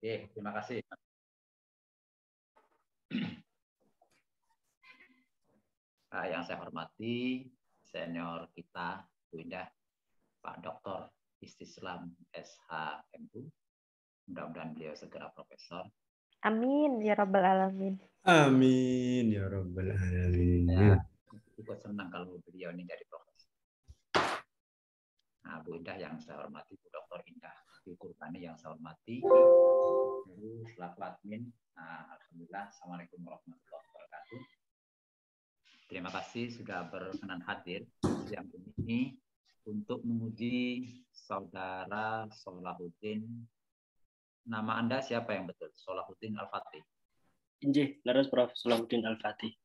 Oke, terima kasih. Yang saya hormati senior kita, Bu Indah, Pak Dr. Istislam SHMU. Mudah-mudahan beliau segera profesor. Amin ya rabbal alamin. Amin ya rabbal alamin. Saya ikut senang kalau beliau ini jadi profesor. Nah, Bu Indah yang saya hormati, Bu Dr. Indah Dwi Kurbani yang saya hormati, Bu selaku admin. Nah, alhamdulillah, assalamualaikum warahmatullahi wabarakatuh. Terima kasih sudah berkenan hadir siang ini untuk menguji saudara Solahuddin. Nama Anda siapa yang betul? Solahuddin Al-Fatih. Injih, leres Prof. Solahuddin Al-Fatih.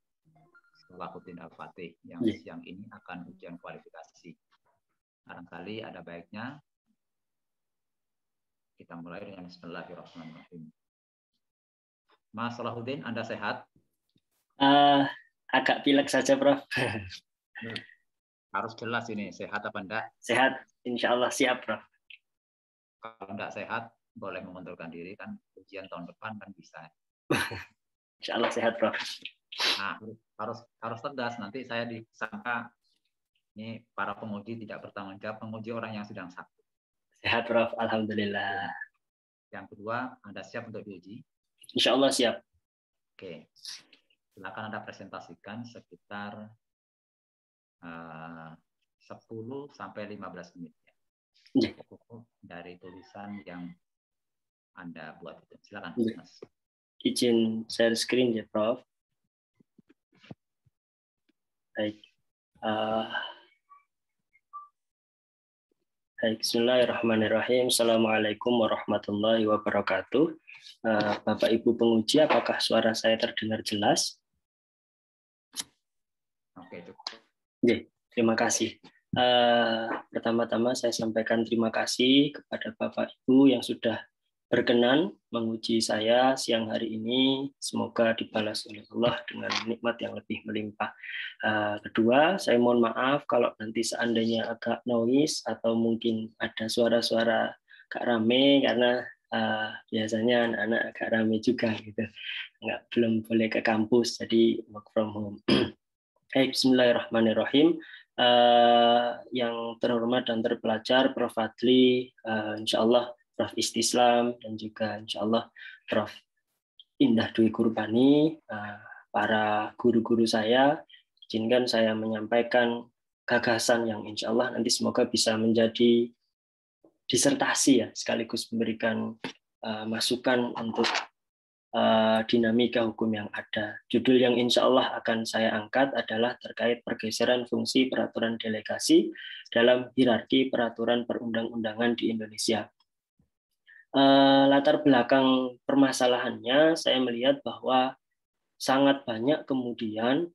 Solahuddin Al-Fatih yang siang ini akan ujian kualifikasi. Barangkali ada baiknya kita mulai dengan Bismillahirrahmanirrahim. Mas Solahuddin, Anda sehat? Agak pilek saja, Prof. Harus jelas ini, sehat apa enggak? Sehat, insya Allah siap, Prof. Kalau enggak sehat, boleh mengundurkan diri, kan ujian tahun depan kan bisa. Insya Allah sehat, Prof. Nah, harus tegas, nanti saya disangka ini para penguji tidak bertanggung jawab, penguji orang yang sedang sakit. Sehat, Prof. Alhamdulillah. Yang kedua, Anda siap untuk diuji? Insya Allah siap. Oke. Silakan Anda presentasikan sekitar 10 sampai 15 menit. Ya. Dari tulisan yang Anda buat itu. Silakan, Mas. Izin share screen ya, Prof. Baik. Bismillahirrahmanirrahim. Assalamualaikum warahmatullahi wabarakatuh. Bapak Ibu penguji, apakah suara saya terdengar jelas? Oke, cukup. Terima kasih. Pertama-tama saya sampaikan terima kasih kepada Bapak Ibu yang sudah berkenan menguji saya siang hari ini. Semoga dibalas oleh Allah dengan nikmat yang lebih melimpah. Kedua, saya mohon maaf kalau nanti seandainya agak noise atau mungkin ada suara-suara agak rame karena biasanya anak-anak agak rame juga gitu. Belum boleh ke kampus, jadi work from home. Bismillahirrahmanirrahim. Yang terhormat dan terpelajar Prof. Fadli, insya Allah Prof. Istislam, dan juga insya Allah Prof. Indah Dwi Kurbani, para guru-guru saya, izinkan saya menyampaikan gagasan yang insya Allah nanti semoga bisa menjadi disertasi ya, sekaligus memberikan masukan untuk dinamika hukum yang ada. Judul yang insya Allah akan saya angkat adalah terkait pergeseran fungsi peraturan delegasi dalam hierarki peraturan perundang-undangan di Indonesia. Latar belakang permasalahannya, saya melihat bahwa sangat banyak kemudian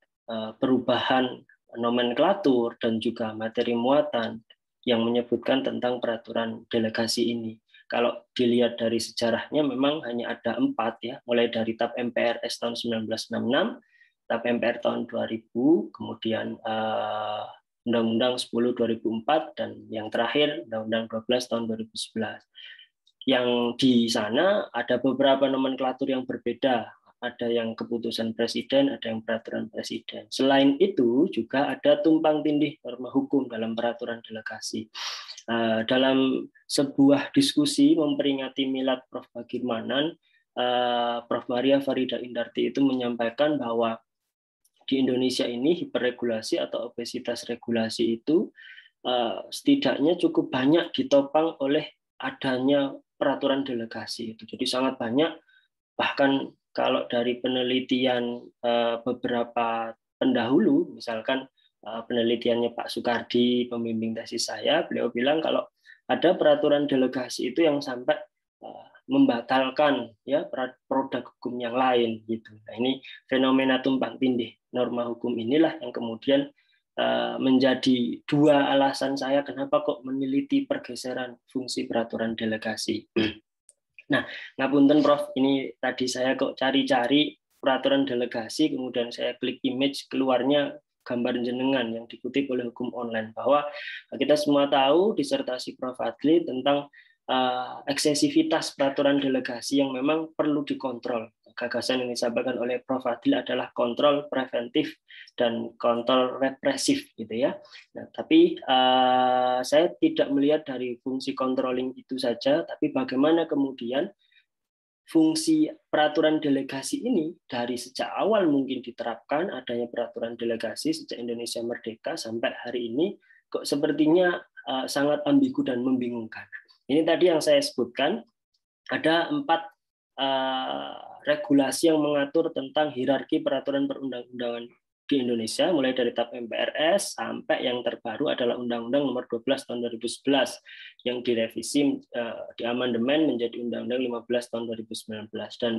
perubahan nomenklatur dan juga materi muatan yang menyebutkan tentang peraturan delegasi ini. Kalau dilihat dari sejarahnya memang hanya ada 4 ya, mulai dari TAP MPRS tahun 1966, TAP MPR tahun 2000, kemudian Undang-Undang 10 2004 dan yang terakhir Undang-Undang 12 tahun 2011. Yang di sana ada beberapa nomenklatur yang berbeda, ada yang keputusan presiden, ada yang peraturan presiden. Selain itu juga ada tumpang tindih norma hukum dalam peraturan delegasi. Dalam sebuah diskusi memperingati milad Prof. Bagirmanan, Prof. Maria Farida Indarti itu menyampaikan bahwa di Indonesia ini hiperregulasi atau obesitas regulasi itu setidaknya cukup banyak ditopang oleh adanya peraturan delegasi itu. Jadi sangat banyak, bahkan kalau dari penelitian beberapa pendahulu, misalkan penelitiannya Pak Soekardi, pembimbing tesis saya, beliau bilang kalau ada peraturan delegasi itu yang sampai membatalkan ya produk hukum yang lain gitu. Nah, ini fenomena tumpang tindih norma hukum inilah yang kemudian menjadi dua alasan saya kenapa kok meneliti pergeseran fungsi peraturan delegasi. Nah, ngapunten Prof, ini tadi saya kok cari-cari peraturan delegasi, kemudian saya klik image, keluarnya gambar jenengan yang dikutip oleh hukum online, bahwa kita semua tahu disertasi Prof. Fadli tentang eksesivitas peraturan delegasi yang memang perlu dikontrol. Gagasan yang disampaikan oleh Prof. Fadil adalah kontrol preventif dan kontrol represif, gitu ya. Nah, tapi saya tidak melihat dari fungsi controlling itu saja, tapi bagaimana kemudian fungsi peraturan delegasi ini dari sejak awal mungkin diterapkan, adanya peraturan delegasi sejak Indonesia merdeka sampai hari ini kok sepertinya sangat ambigu dan membingungkan. Ini tadi yang saya sebutkan, ada 4 regulasi yang mengatur tentang hierarki peraturan perundang-undangan di Indonesia, mulai dari TAP MPRS sampai yang terbaru adalah Undang-Undang Nomor 12 Tahun 2011 yang direvisi di amandemen menjadi Undang-Undang 15 Tahun 2019, dan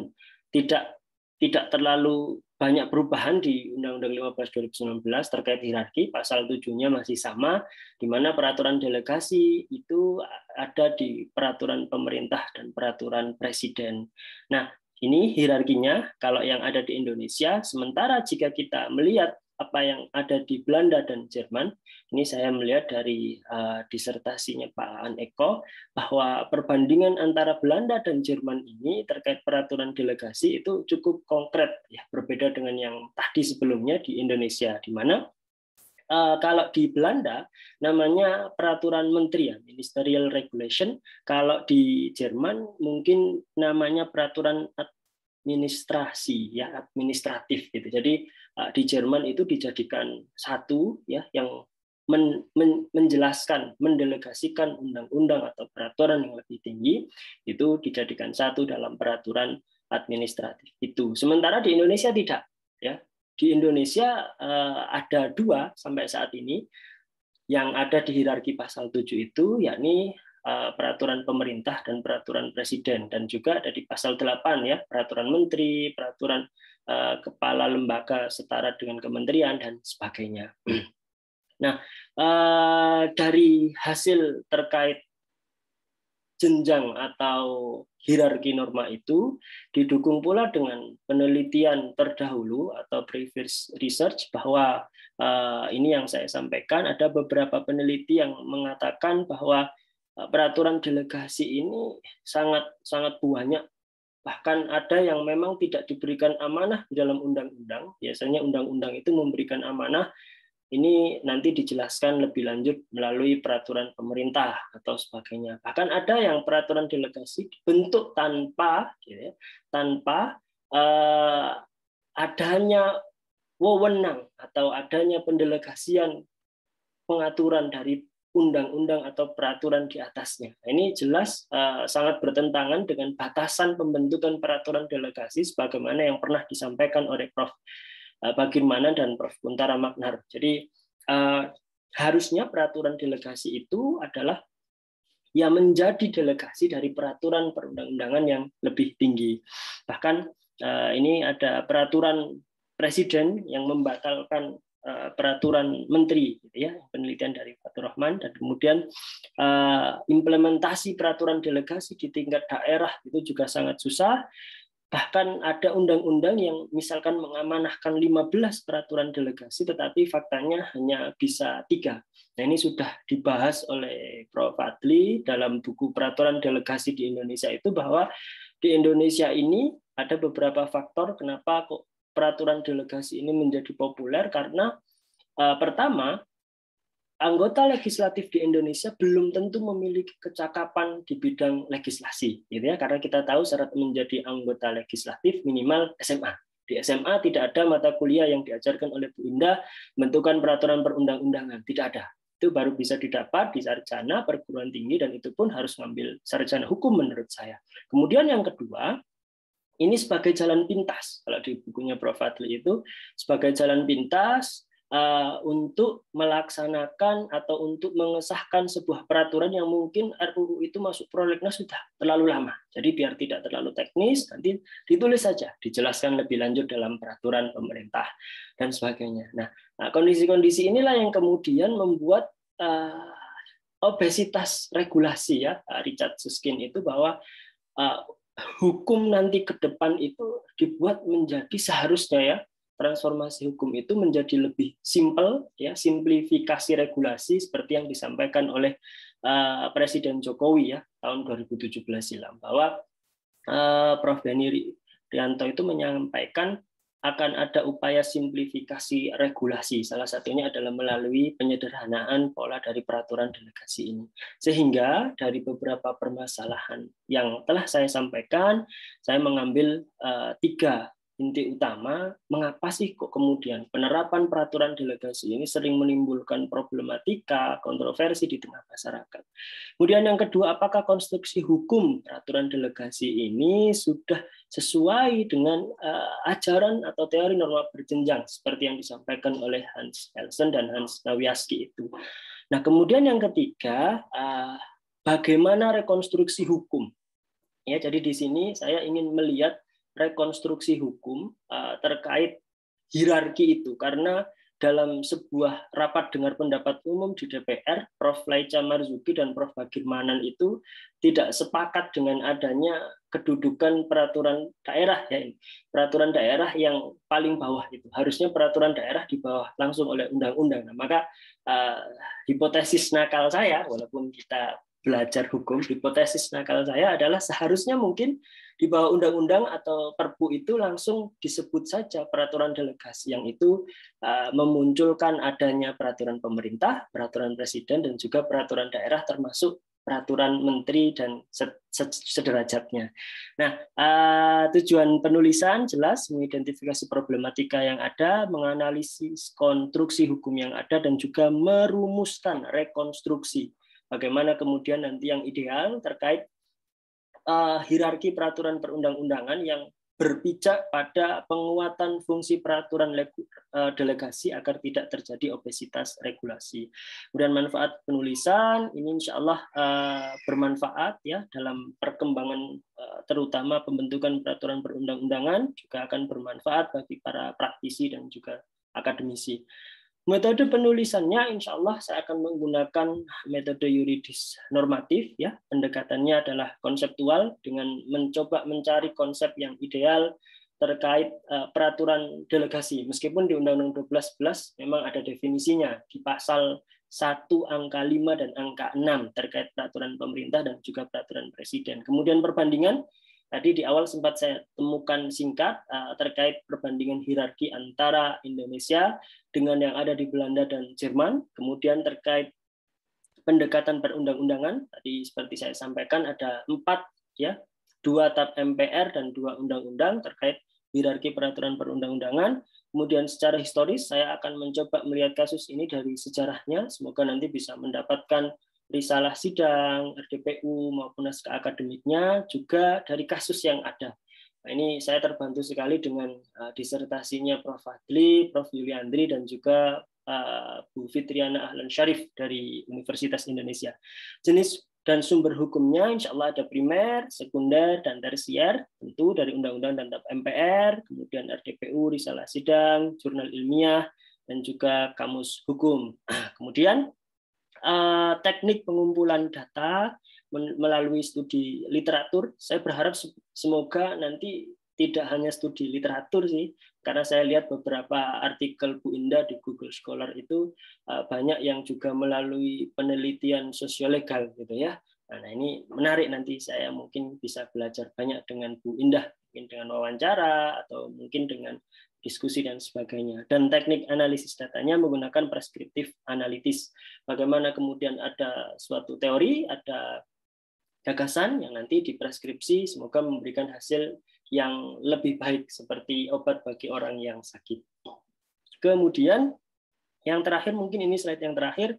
tidak terlalu banyak perubahan di Undang-Undang 15 2019 terkait hierarki. Pasal 7-nya masih sama, di mana peraturan delegasi itu ada di peraturan pemerintah dan peraturan presiden. Nah, ini hierarkinya kalau yang ada di Indonesia. Sementara jika kita melihat apa yang ada di Belanda dan Jerman, ini saya melihat dari disertasinya Pak Aan Eko, bahwa perbandingan antara Belanda dan Jerman ini terkait peraturan delegasi itu cukup konkret, ya, berbeda dengan yang tadi sebelumnya di Indonesia, di mana kalau di Belanda namanya peraturan menteri, ya, ministerial regulation. Kalau di Jerman mungkin namanya peraturan administrasi, ya, administratif, gitu. Jadi di Jerman itu dijadikan satu, ya, yang menjelaskan, mendelegasikan undang-undang atau peraturan yang lebih tinggi itu dijadikan satu dalam peraturan administratif itu. Sementara di Indonesia tidak, ya. Di Indonesia ada 2 sampai saat ini yang ada di hierarki pasal 7 itu, yakni peraturan pemerintah dan peraturan presiden, dan juga ada di pasal 8, ya, peraturan menteri, peraturan kepala lembaga setara dengan kementerian dan sebagainya. Nah, dari hasil terkait jenjang atau hierarki norma itu didukung pula dengan penelitian terdahulu atau previous research, bahwa ini yang saya sampaikan, ada beberapa peneliti yang mengatakan bahwa peraturan delegasi ini sangat banyak, bahkan ada yang memang tidak diberikan amanah di dalam undang-undang. Biasanya undang-undang itu memberikan amanah. Ini nanti dijelaskan lebih lanjut melalui peraturan pemerintah atau sebagainya. Bahkan ada yang peraturan delegasi dibentuk tanpa, gitu ya, tanpa adanya wewenang atau adanya pendelegasian pengaturan dari undang-undang atau peraturan di atasnya. Ini jelas sangat bertentangan dengan batasan pembentukan peraturan delegasi sebagaimana yang pernah disampaikan oleh Prof. Bagirmanan dan Prof. Kuntara Magnar. Jadi harusnya peraturan delegasi itu adalah ya menjadi delegasi dari peraturan perundang-undangan yang lebih tinggi. Bahkan ini ada peraturan presiden yang membatalkan peraturan menteri, gitu ya, penelitian dari Fatur Rahman, dan kemudian implementasi peraturan delegasi di tingkat daerah itu juga sangat susah. Bahkan ada undang-undang yang misalkan mengamanahkan 15 peraturan delegasi, tetapi faktanya hanya bisa 3. Nah, ini sudah dibahas oleh Prof. Fadli dalam buku Peraturan Delegasi di Indonesia itu, bahwa di Indonesia ini ada beberapa faktor kenapa kok peraturan delegasi ini menjadi populer, karena pertama, anggota legislatif di Indonesia belum tentu memiliki kecakapan di bidang legislasi, gitu ya, karena kita tahu syarat menjadi anggota legislatif minimal SMA. Di SMA tidak ada mata kuliah yang diajarkan oleh Bu Indah bentukan peraturan perundang-undangan, tidak ada. Itu baru bisa didapat di sarjana perguruan tinggi, dan itu pun harus ngambil sarjana hukum menurut saya. Kemudian yang kedua, ini sebagai jalan pintas, kalau di bukunya Prof. Fadli itu sebagai jalan pintas untuk melaksanakan atau untuk mengesahkan sebuah peraturan yang mungkin RUU itu masuk prolegnas sudah terlalu lama. Jadi biar tidak terlalu teknis, nanti ditulis saja, dijelaskan lebih lanjut dalam peraturan pemerintah dan sebagainya. Nah, kondisi-kondisi inilah yang kemudian membuat obesitas regulasi, ya, Richard Susskind itu, bahwa hukum nanti ke depan itu dibuat menjadi seharusnya, ya, transformasi hukum itu menjadi lebih simpel, ya, simplifikasi regulasi seperti yang disampaikan oleh Presiden Jokowi ya tahun 2017 silam, bahwa Prof. Beni Rianto itu menyampaikan akan ada upaya simplifikasi regulasi. Salah satunya adalah melalui penyederhanaan pola dari peraturan delegasi ini. Sehingga dari beberapa permasalahan yang telah saya sampaikan, saya mengambil 3 inti utama, mengapa sih kok kemudian penerapan peraturan delegasi ini sering menimbulkan problematika, kontroversi di tengah masyarakat. Kemudian yang kedua, apakah konstruksi hukum peraturan delegasi ini sudah sesuai dengan ajaran atau teori norma berjenjang seperti yang disampaikan oleh Hans Kelsen dan Hans Nawiaski itu. Nah, kemudian yang ketiga, bagaimana rekonstruksi hukum? Ya, jadi di sini saya ingin melihat rekonstruksi hukum terkait hierarki itu, karena dalam sebuah rapat dengar pendapat umum di DPR, Prof. Laica Marzuki dan Prof. Bagir Manan itu tidak sepakat dengan adanya kedudukan peraturan daerah, ya, peraturan daerah yang paling bawah itu. Harusnya peraturan daerah di bawah langsung oleh undang-undang. Nah, maka hipotesis nakal saya, walaupun kita belajar hukum, hipotesis nakal saya adalah seharusnya mungkin di bawah undang-undang atau perpu itu langsung disebut saja peraturan delegasi, yang itu memunculkan adanya peraturan pemerintah, peraturan presiden, dan juga peraturan daerah termasuk peraturan menteri dan sederajatnya. Nah, tujuan penulisan jelas mengidentifikasi problematika yang ada, menganalisis konstruksi hukum yang ada, dan juga merumuskan rekonstruksi bagaimana kemudian nanti yang ideal terkait hierarki peraturan perundang-undangan yang berpijak pada penguatan fungsi peraturan delegasi agar tidak terjadi obesitas regulasi. Kemudian manfaat penulisan ini insya Allah bermanfaat ya dalam perkembangan terutama pembentukan peraturan perundang-undangan, juga akan bermanfaat bagi para praktisi dan juga akademisi. Metode penulisannya insya Allah saya akan menggunakan metode yuridis normatif, ya. Pendekatannya adalah konseptual dengan mencoba mencari konsep yang ideal terkait peraturan delegasi. Meskipun di Undang-Undang 12.11 memang ada definisinya di pasal 1 angka 5 dan angka 6 terkait peraturan pemerintah dan juga peraturan presiden. Kemudian perbandingan, tadi di awal sempat saya temukan singkat terkait perbandingan hierarki antara Indonesia dengan yang ada di Belanda dan Jerman. Kemudian terkait pendekatan perundang-undangan, tadi seperti saya sampaikan ada 4, ya, 2 TAP MPR dan 2 undang-undang terkait hierarki peraturan perundang-undangan. Kemudian secara historis saya akan mencoba melihat kasus ini dari sejarahnya. Semoga nanti bisa mendapatkan risalah sidang, RDPU maupun naskah akademiknya, juga dari kasus yang ada. Nah, ini saya terbantu sekali dengan disertasinya Prof. Fadli, Prof. Yuliandri, dan juga Bu Fitriana Ahlan Syarif dari Universitas Indonesia. Jenis dan sumber hukumnya insya Allah ada primer, sekunder, dan tersier, tentu dari undang-undang dan TAP MPR, kemudian RDPU, risalah sidang, jurnal ilmiah, dan juga kamus hukum. Kemudian teknik pengumpulan data melalui studi literatur. Saya berharap semoga nanti tidak hanya studi literatur sih, karena saya lihat beberapa artikel Bu Indah di Google Scholar itu banyak yang juga melalui penelitian sosiolegal gitu ya. Nah, ini menarik, nanti saya mungkin bisa belajar banyak dengan Bu Indah, mungkin dengan wawancara atau mungkin dengan diskusi dan sebagainya. Dan teknik analisis datanya menggunakan preskriptif analitis. Bagaimana kemudian ada suatu teori, ada gagasan yang nanti dipreskripsi, semoga memberikan hasil yang lebih baik seperti obat bagi orang yang sakit. Kemudian yang terakhir, mungkin ini slide yang terakhir,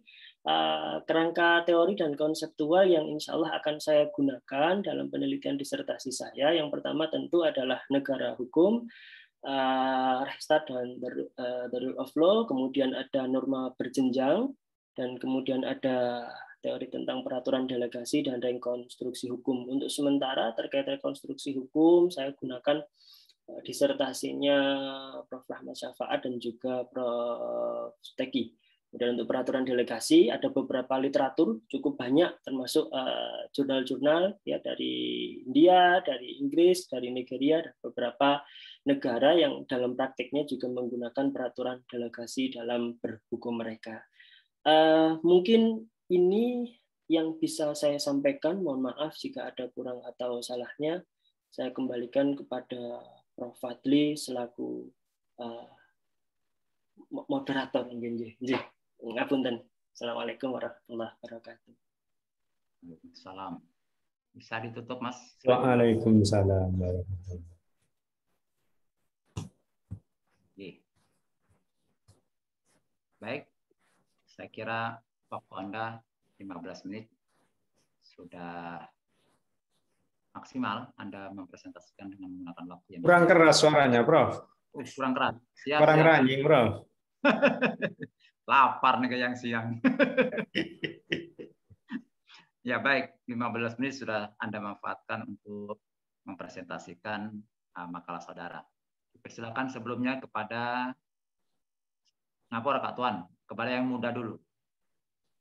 kerangka teori dan konseptual yang insya Allah akan saya gunakan dalam penelitian disertasi saya. Yang pertama tentu adalah negara hukum, Rechtsstaat dan the rule of law, kemudian ada norma berjenjang, dan kemudian ada teori tentang peraturan delegasi dan rekonstruksi hukum. Untuk sementara terkait rekonstruksi hukum, saya gunakan disertasinya Prof. Rahmat Syafaat dan juga Prof. Teki. Kemudian untuk peraturan delegasi ada beberapa literatur cukup banyak, termasuk jurnal-jurnal ya dari India, dari Inggris, dari Nigeria, dan beberapa negara yang dalam praktiknya juga menggunakan peraturan delegasi dalam berhukum mereka. Mungkin ini yang bisa saya sampaikan. Mohon maaf jika ada kurang atau salahnya. Saya kembalikan kepada Prof. Fadli selaku moderator. Ngapunten. Assalamualaikum warahmatullahi wabarakatuh. Waalaikumsalam. Bisa ditutup, Mas? Waalaikumsalam warahmatullahi wabarakatuh. Baik, saya kira waktu Anda 15 menit sudah maksimal Anda mempresentasikan dengan menggunakan waktu yang kurang keras suaranya, Prof. Kurang keras. Siap, kurang siap. ranjing, Prof. Lapar nih kayak yang siang. Ya baik, 15 menit sudah Anda manfaatkan untuk mempresentasikan makalah saudara. Persilakan sebelumnya kepada ngapura Kak Tuan, kepada yang muda dulu.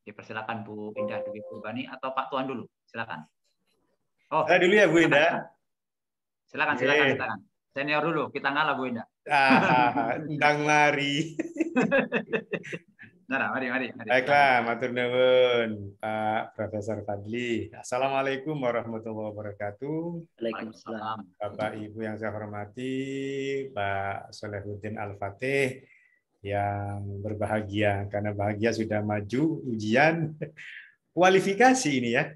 Dipersilakan Bu Indah Dwi Purbani atau Pak Tuan dulu, silakan. Oh, saya dulu ya Bu Indah. Silakan. Senior dulu, kita ngalah Bu Indah. Undang lari. Nah, mari. Baiklah, matur nuwun Pak Profesor Fadli. Assalamualaikum warahmatullahi wabarakatuh. Waalaikumsalam. Bapak Ibu yang saya hormati, Pak Solehuddin Al-Fatih yang berbahagia karena bahagia sudah maju ujian kualifikasi ini ya.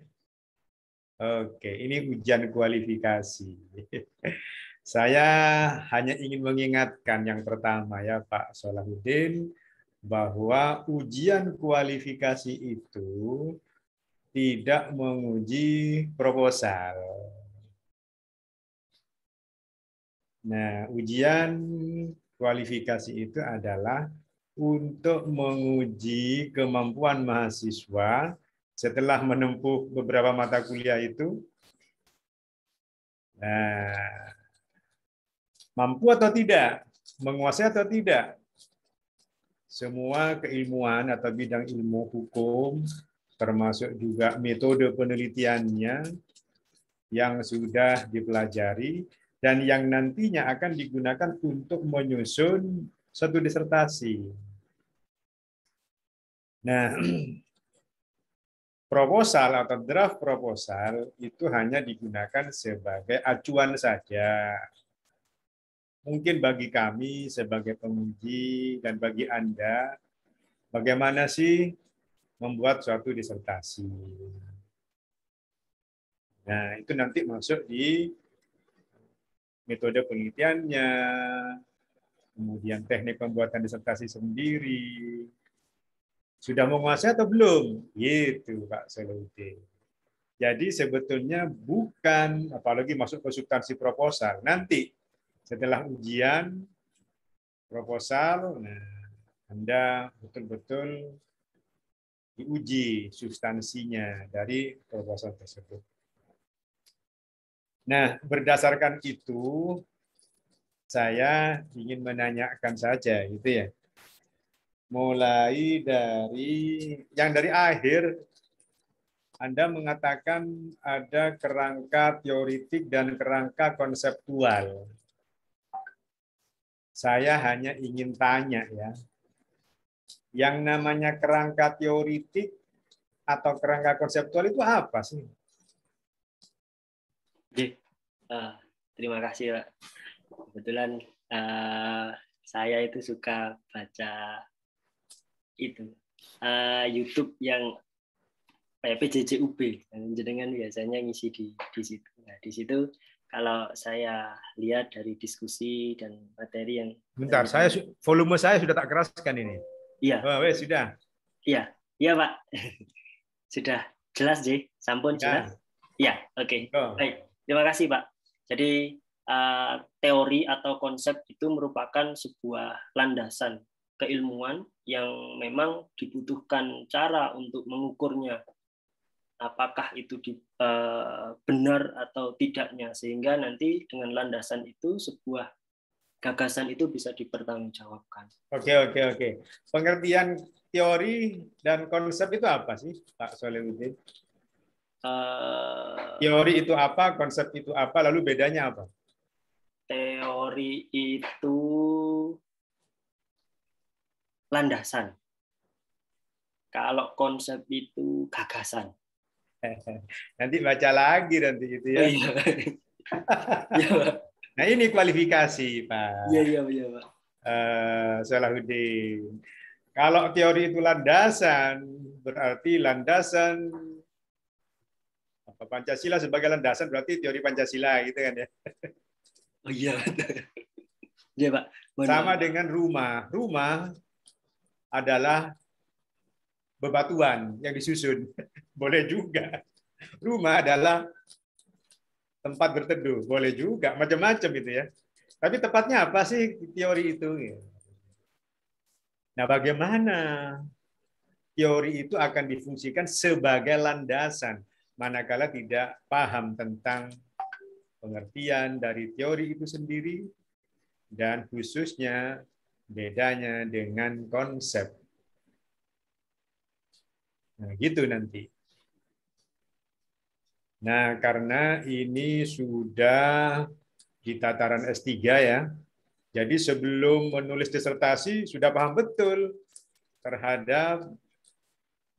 Oke, ini ujian kualifikasi. Saya hanya ingin mengingatkan yang pertama ya Pak Solehuddin, bahwa ujian kualifikasi itu tidak menguji proposal. Nah, ujian kualifikasi itu adalah untuk menguji kemampuan mahasiswa setelah menempuh beberapa mata kuliah itu. Nah, mampu atau tidak, menguasai atau tidak, semua keilmuan atau bidang ilmu hukum, termasuk juga metode penelitiannya yang sudah dipelajari dan yang nantinya akan digunakan untuk menyusun satu disertasi. Nah, proposal atau draft proposal itu hanya digunakan sebagai acuan saja. Mungkin bagi kami sebagai penguji dan bagi Anda, bagaimana sih membuat suatu disertasi. Nah, itu nanti masuk di metode penelitiannya, kemudian teknik pembuatan disertasi sendiri. Sudah menguasai atau belum? Gitu, Pak Solehuddin. Jadi sebetulnya bukan, apalagi masuk ke substansi proposal. Nanti setelah ujian proposal, nah, Anda betul-betul diuji substansinya dari proposal tersebut. Nah, berdasarkan itu, saya ingin menanyakan saja, gitu ya. Mulai dari akhir, Anda mengatakan ada kerangka teoritik dan kerangka konseptual. Saya hanya ingin tanya ya, yang namanya kerangka teoritik atau kerangka konseptual itu apa sih? Terima kasih, Pak. Kebetulan saya itu suka baca itu YouTube yang PJJUB, jenengan biasanya ngisi di situ. Nah, di situ kalau saya lihat dari diskusi dan materi yang bentar, volume saya sudah tak keraskan ini. Iya. Oh, sudah. Iya, Pak. Sudah jelas, J. Sampun jelas. Iya, oke. Baik. Terima kasih, Pak. Jadi teori atau konsep itu merupakan sebuah landasan keilmuan yang memang dibutuhkan cara untuk mengukurnya. Apakah itu benar atau tidaknya, sehingga nanti dengan landasan itu sebuah gagasan itu bisa dipertanggungjawabkan. Oke. Pengertian teori dan konsep itu apa sih, Pak Solehuddin? Teori itu apa, konsep itu apa, lalu bedanya apa? Teori itu landasan. Kalau konsep itu gagasan. Nanti baca lagi nanti itu Oh ya. iya. Iya, Pak. Nah ini kualifikasi Pak Iya, iya, iya, Pak. Salahuddin. Kalau teori itu landasan, berarti landasan apa, Pancasila sebagai landasan berarti teori Pancasila gitu kan ya. Oh iya. Iya, Pak. Mohon Sama maaf, Pak. dengan rumah. Rumah adalah bebatuan yang disusun. Boleh juga. Rumah adalah tempat berteduh. Boleh juga. Macam-macam itu ya. Tapi tepatnya apa sih teori itu? Nah, bagaimana teori itu akan difungsikan sebagai landasan manakala tidak paham tentang pengertian dari teori itu sendiri dan khususnya bedanya dengan konsep. Nah, gitu nanti. Nah, karena ini sudah di tataran S3 ya. Jadi sebelum menulis disertasi sudah paham betul terhadap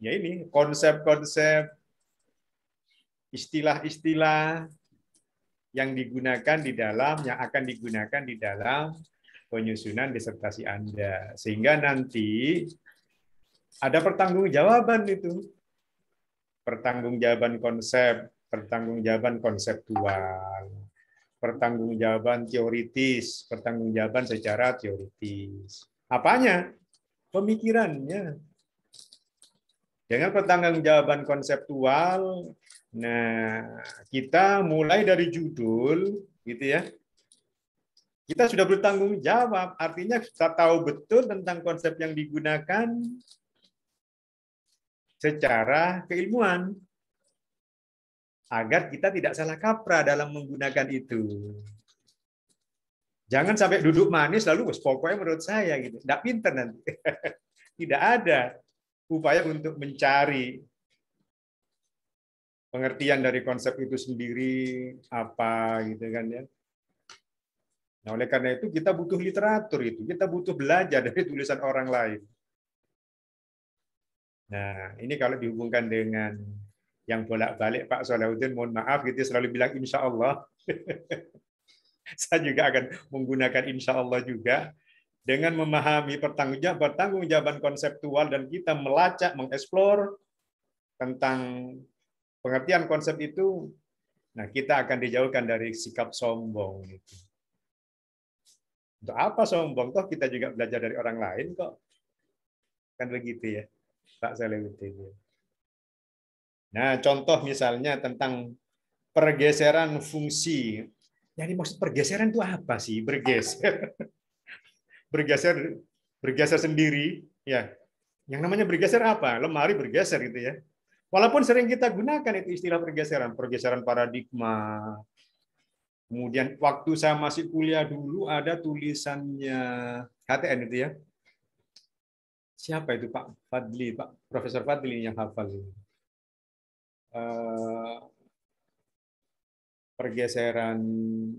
ya ini konsep-konsep, istilah-istilah yang digunakan di dalam, yang akan digunakan di dalam penyusunan disertasi Anda. Sehingga nanti ada pertanggungjawaban itu. Pertanggungjawaban konsep, pertanggungjawaban konseptual, pertanggungjawaban teoritis, pertanggungjawaban secara teoritis. Apanya? Pemikirannya. Dengan pertanggungjawaban konseptual, nah kita mulai dari judul, gitu ya. Kita sudah bertanggung jawab, artinya kita tahu betul tentang konsep yang digunakan secara keilmuan, agar kita tidak salah kaprah dalam menggunakan itu. Jangan sampai duduk manis lalu pokoknya menurut saya gitu, tidak pintar nanti. Tidak ada upaya untuk mencari pengertian dari konsep itu sendiri apa gitu kan ya. Nah, oleh karena itu kita butuh literatur itu, kita butuh belajar dari tulisan orang lain. Nah, ini kalau dihubungkan dengan yang bolak-balik Pak Salahuddin, mohon maaf gitu selalu bilang insya Allah. Saya juga akan menggunakan insya Allah juga dengan memahami pertanggungjawaban konseptual dan kita melacak, mengeksplor tentang pengertian konsep itu. Nah, kita akan dijauhkan dari sikap sombong. Untuk apa sombong? Toh kita juga belajar dari orang lain kok. Kan begitu ya, Pak Salahuddin. Nah, contoh misalnya tentang pergeseran fungsi. Yang dimaksud pergeseran itu apa sih? Bergeser. Bergeser sendiri, ya. Yang namanya bergeser apa? Lemari bergeser gitu ya. Walaupun sering kita gunakan itu istilah pergeseran paradigma. Kemudian waktu saya masih kuliah dulu ada tulisannya HTN itu ya. Siapa itu Pak Fadli, Pak Profesor Fadli yang hafal ini. Pergeseran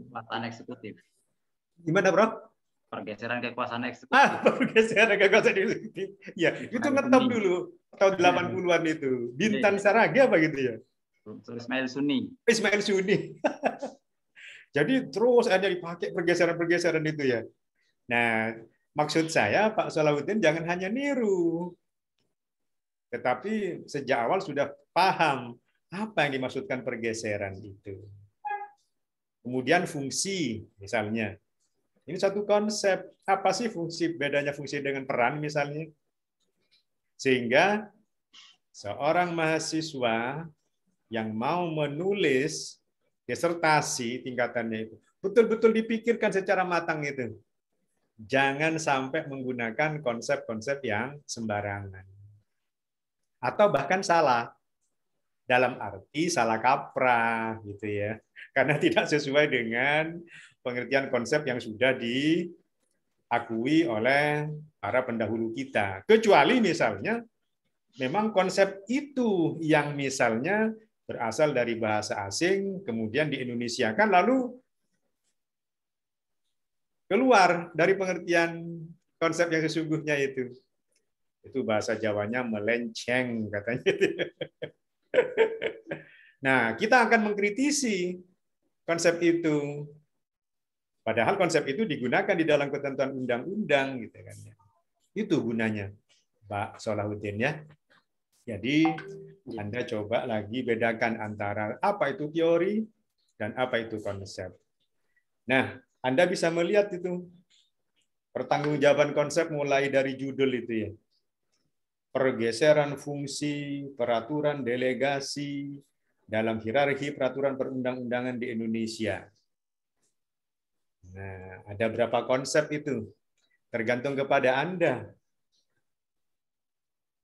kekuasaan eksekutif. Gimana, Bro? Pergeseran kekuasaan eksekutif. Pergeseran kekuasaan eksekutif. Ya, itu ngetop dulu tahun 80-an itu. Bintan Saragi apa gitu ya? Ismail Sunni. Ismail Sunni. Jadi terus ada dipakai pergeseran-pergeseran itu ya. Nah, maksud saya Pak Salahuddin jangan hanya niru. Tetapi sejak awal sudah paham apa yang dimaksudkan pergeseran itu. Kemudian fungsi misalnya. Ini satu konsep. Apa sih fungsi, bedanya fungsi dengan peran misalnya? Sehingga seorang mahasiswa yang mau menulis disertasi tingkatannya itu betul-betul dipikirkan secara matang itu. Jangan sampai menggunakan konsep-konsep yang sembarangan. Atau bahkan salah. Dalam arti salah kaprah gitu ya. Karena tidak sesuai dengan pengertian konsep yang sudah diakui oleh para pendahulu kita. Kecuali misalnya memang konsep itu yang misalnya berasal dari bahasa asing, kemudian di-Indonesiakan, lalu keluar dari pengertian konsep yang sesungguhnya itu. Itu bahasa Jawanya melenceng katanya. Nah, kita akan mengkritisi konsep itu. Padahal konsep itu digunakan di dalam ketentuan undang-undang gitu kan. Itu gunanya, Pak Solahuddin ya. Jadi Anda coba lagi bedakan antara apa itu teori dan apa itu konsep. Nah, Anda bisa melihat itu pertanggungjawaban konsep mulai dari judul itu ya. Pergeseran fungsi, peraturan delegasi dalam hierarki peraturan perundang-undangan di Indonesia. Nah, ada berapa konsep itu? Tergantung kepada Anda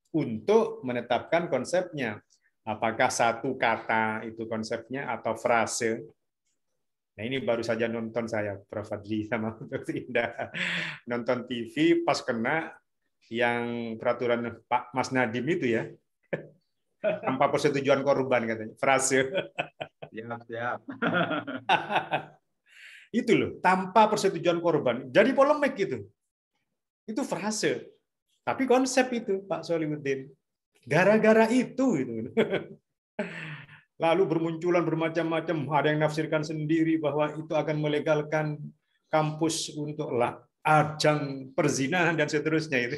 untuk menetapkan konsepnya. Apakah satu kata itu konsepnya atau frase? Nah, ini baru saja nonton saya, Prof. Fadli sama Dr. Indah. Nonton TV pas kena yang peraturan Pak Mas Nadiem itu ya. Tanpa persetujuan korban katanya. Frase. Siap. Itu loh, tanpa persetujuan korban. Jadi polemik gitu. Itu frase. Tapi konsep itu, Pak Solihuddin. Gara-gara itu. Gitu. Lalu bermunculan bermacam-macam. Ada yang nafsirkan sendiri bahwa itu akan melegalkan kampus untuk ajang perzinahan dan seterusnya. Itu.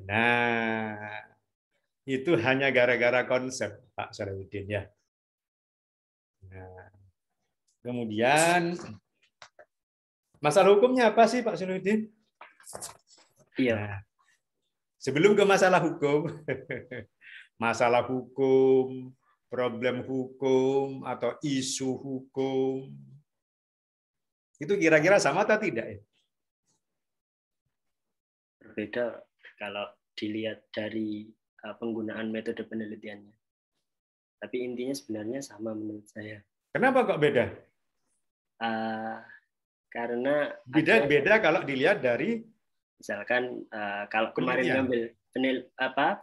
Nah, itu hanya gara-gara konsep, Pak Solihuddin ya. Nah, kemudian masalah hukumnya apa sih, Pak Solihuddin? Iya. Nah, sebelum ke masalah hukum, masalah hukum, problem hukum, atau isu hukum, itu kira-kira sama atau tidak? Berbeda kalau dilihat dari penggunaan metode penelitiannya. Tapi intinya sebenarnya sama menurut saya. Kenapa kok beda? Karena beda kalau dilihat dari misalkan kalau kemarin ngambil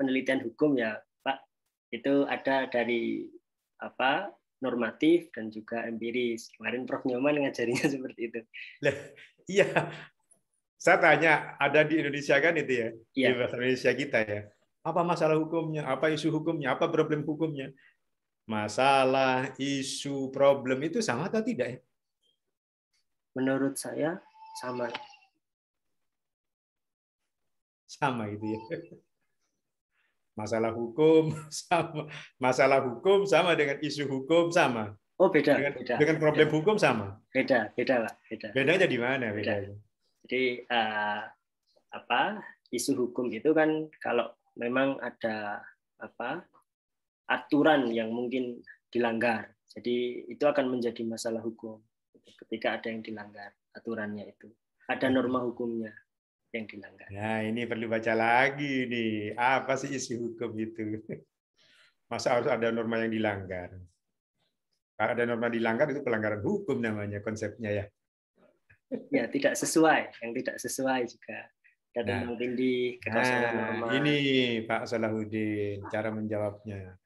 penelitian hukum ya Pak, itu ada dari normatif dan juga empiris. Kemarin Prof. Nyoman ngajarinya seperti itu. Iya, saya tanya, ada di Indonesia kan itu ya, iya. Di bahasa Indonesia kita ya. Apa masalah hukumnya, apa isu hukumnya, apa problem hukumnya? Masalah, isu, problem itu sama atau tidak ya? Menurut saya sama. Sama gitu ya. Masalah hukum sama dengan isu hukum sama. Oh beda. Dengan problem hukum sama. Beda Pak. Bedanya di mana? Bedanya? Jadi isu hukum itu kan kalau memang ada aturan yang mungkin dilanggar, jadi itu akan menjadi masalah hukum ketika ada yang dilanggar aturannya itu, ada norma hukumnya yang dilanggar. Nah, ini perlu baca lagi nih, apa sih isu hukum itu? Masa harus ada norma yang dilanggar? Kalau ada norma dilanggar itu pelanggaran hukum namanya konsepnya ya. Ya, tidak sesuai, yang tidak sesuai juga. Dan tindih, kekosongan norma. Ini Pak Solahuddin cara menjawabnya.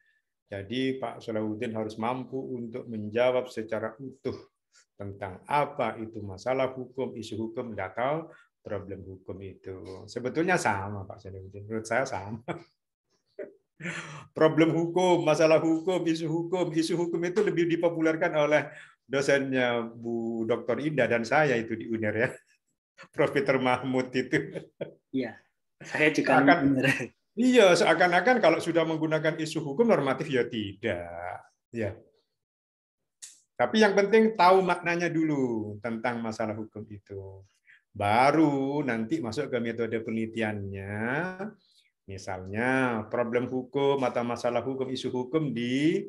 Jadi Pak Solahuddin harus mampu untuk menjawab secara utuh tentang apa itu masalah hukum, isu hukum, atau problem hukum itu. Sebetulnya sama Pak Solahuddin, menurut saya sama. Problem hukum, masalah hukum, isu hukum itu lebih dipopulerkan oleh dosennya Bu Dr. Indah dan saya itu di UNER ya. Prof. Peter Mahmud itu. Iya, saya juga iya, seakan-akan kalau sudah menggunakan isu hukum normatif ya tidak. Ya. Tapi yang penting tahu maknanya dulu tentang masalah hukum itu. Baru nanti masuk ke metode penelitiannya. Misalnya problem hukum atau masalah hukum, isu hukum di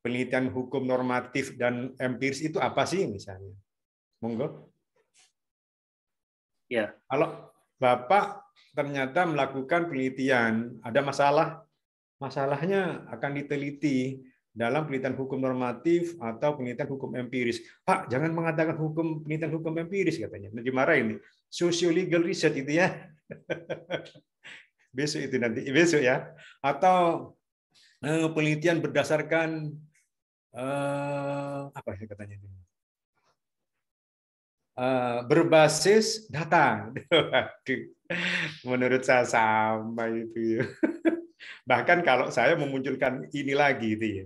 penelitian hukum normatif dan empiris itu apa sih misalnya? Monggo. Ya. Kalau Bapak ternyata melakukan penelitian, ada masalahnya akan diteliti dalam penelitian hukum normatif atau penelitian hukum empiris. Pak, jangan mengatakan penelitian hukum empiris katanya. Dimarahin nih. Socio-legal research itu ya. Besok itu nanti, besok ya. Atau penelitian berdasarkan apa ya katanya ini? Berbasis data. Menurut saya sama itu. Bahkan kalau saya memunculkan ini lagi gitu ya.